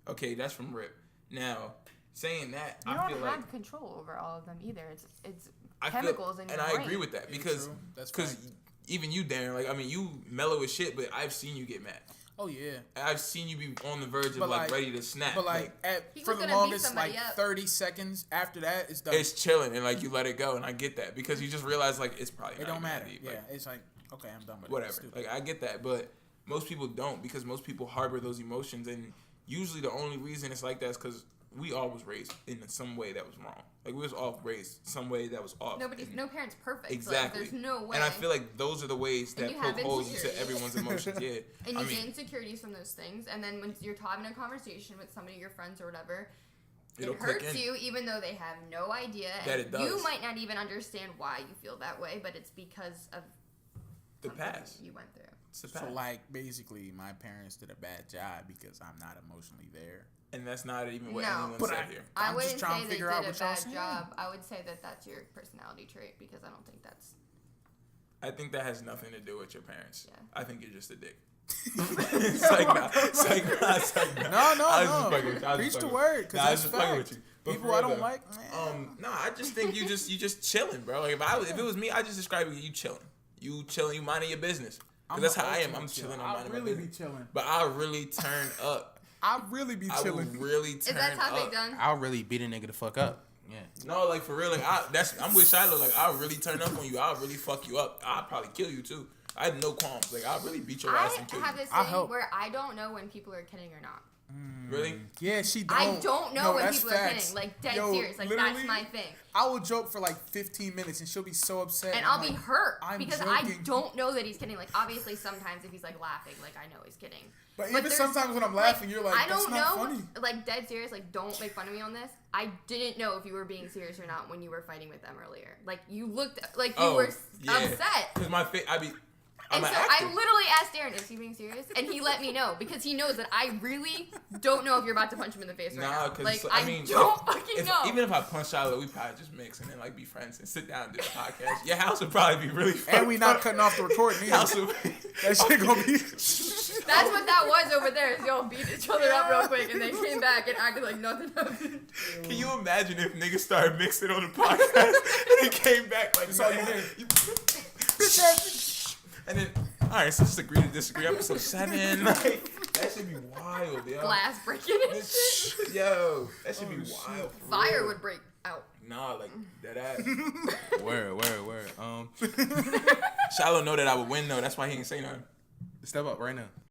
Okay, that's from Rip. Now, saying that, You I don't feel have like control over all of them either. It's I feel, chemicals in your and brain. I agree with that because true. That's because fact. even you, Darren, like I mean, you mellow as shit, but I've seen you get mad. Oh yeah. I've seen you be on the verge of But, like like- ready to snap. But like He for was the gonna beat longest, somebody like up. 30 seconds after that, it's done. it's chilling and like you let it go, and I get that because you just realize like it's probably It not don't even matter. that deep. Yeah, Like, it's like okay, I'm done with it. whatever. Stupid. Like I get that, but most people don't because most people harbor those emotions, and usually the only reason it's like that is because we all was raised in some way that was wrong. Like we was all raised some way that was off. Nobody's And- no parent's perfect. Exactly. Like, there's no way. And I feel like those are the ways And that you have poke holes into insecurities. everyone's emotions. Yeah. and I you mean, get insecurities from those things, and then when you're having a conversation with somebody, your friends or whatever, it'll it click hurts in. you even though they have no idea. That and it does. You might not even understand why you feel that way, but it's because of The something past. you went through. It's the So past. like basically, my parents did a bad job because I'm not emotionally there. And that's not even what No. anyone But said here. I I'm just wouldn't trying say to they figure did out a what y'all bad saying. job. I would say that that's your personality trait because I don't think that's. I think that has nothing to do with your parents. Yeah. I think you're just a dick. It's like, nah. It's like, nah. It's like, nah. No, I was just no, fucking with you. I was Preach just the fucking word, with because you. Nah, I was that's just fucking fact. with you. But People for I real, don't though, like, man. Nah, I just think you just chilling, bro. Like if it was me, I just describe you chilling. You chilling, you minding your business. Cause I'm that's the how I am. ultimate I'm chilling. I'm I minding my really be business. chilling. But I really turn up. I really be I will chilling. really Is turn that topic up. done? I'll really beat a nigga the fuck up. Yeah. No, like for real, like I'm with Shiloh. Like I'll really turn up on you. I'll really fuck you up. I'll probably kill you too. I have no qualms. Like I'll really beat your I ass and kill have you. this I'll thing help. where I don't know when people are kidding or not. Really? Yeah, she don't. I don't know No, when that's people are facts. kidding. Like dead Yo, serious. Like literally, that's my thing. I will joke for like 15 minutes and she'll be so upset. And I'm I'll be like, hurt I'm because joking. I don't know that he's kidding. Like obviously sometimes if he's like laughing, like I know he's kidding. But even there's- sometimes when I'm laughing, you're like, I that's don't not know. funny. Like dead serious. Like don't make fun of me on this. I didn't know if you were being serious or not when you were fighting with them earlier. Like you looked like you were upset. Cause my face, I'm And an so actor. I literally asked Darren, is he being serious? And he let me know because he knows that I really don't know if you're about to punch him in the face right Nah, now. cause Like I mean, don't fucking know. Even if I punch Shiloh, we probably just mix and then like be friends and sit down and do the podcast. Your house would probably be really fun. And we not cutting off the recording House either. would be, That shit gonna be. That's what that was over there. Is y'all beat each other up real quick and they came back and acted like nothing happened. Can you imagine if niggas started mixing on the podcast and it came back like all you nothing? did. And then, all right, so just agree to disagree. Episode 7, like, that should be wild, yo. Glass breaking and shit. Yo, that should be wild. for Fire real. would break out. Nah, like that ass. Word. Shiloh know that I would win though. That's why he ain't say nothing. Step up right now.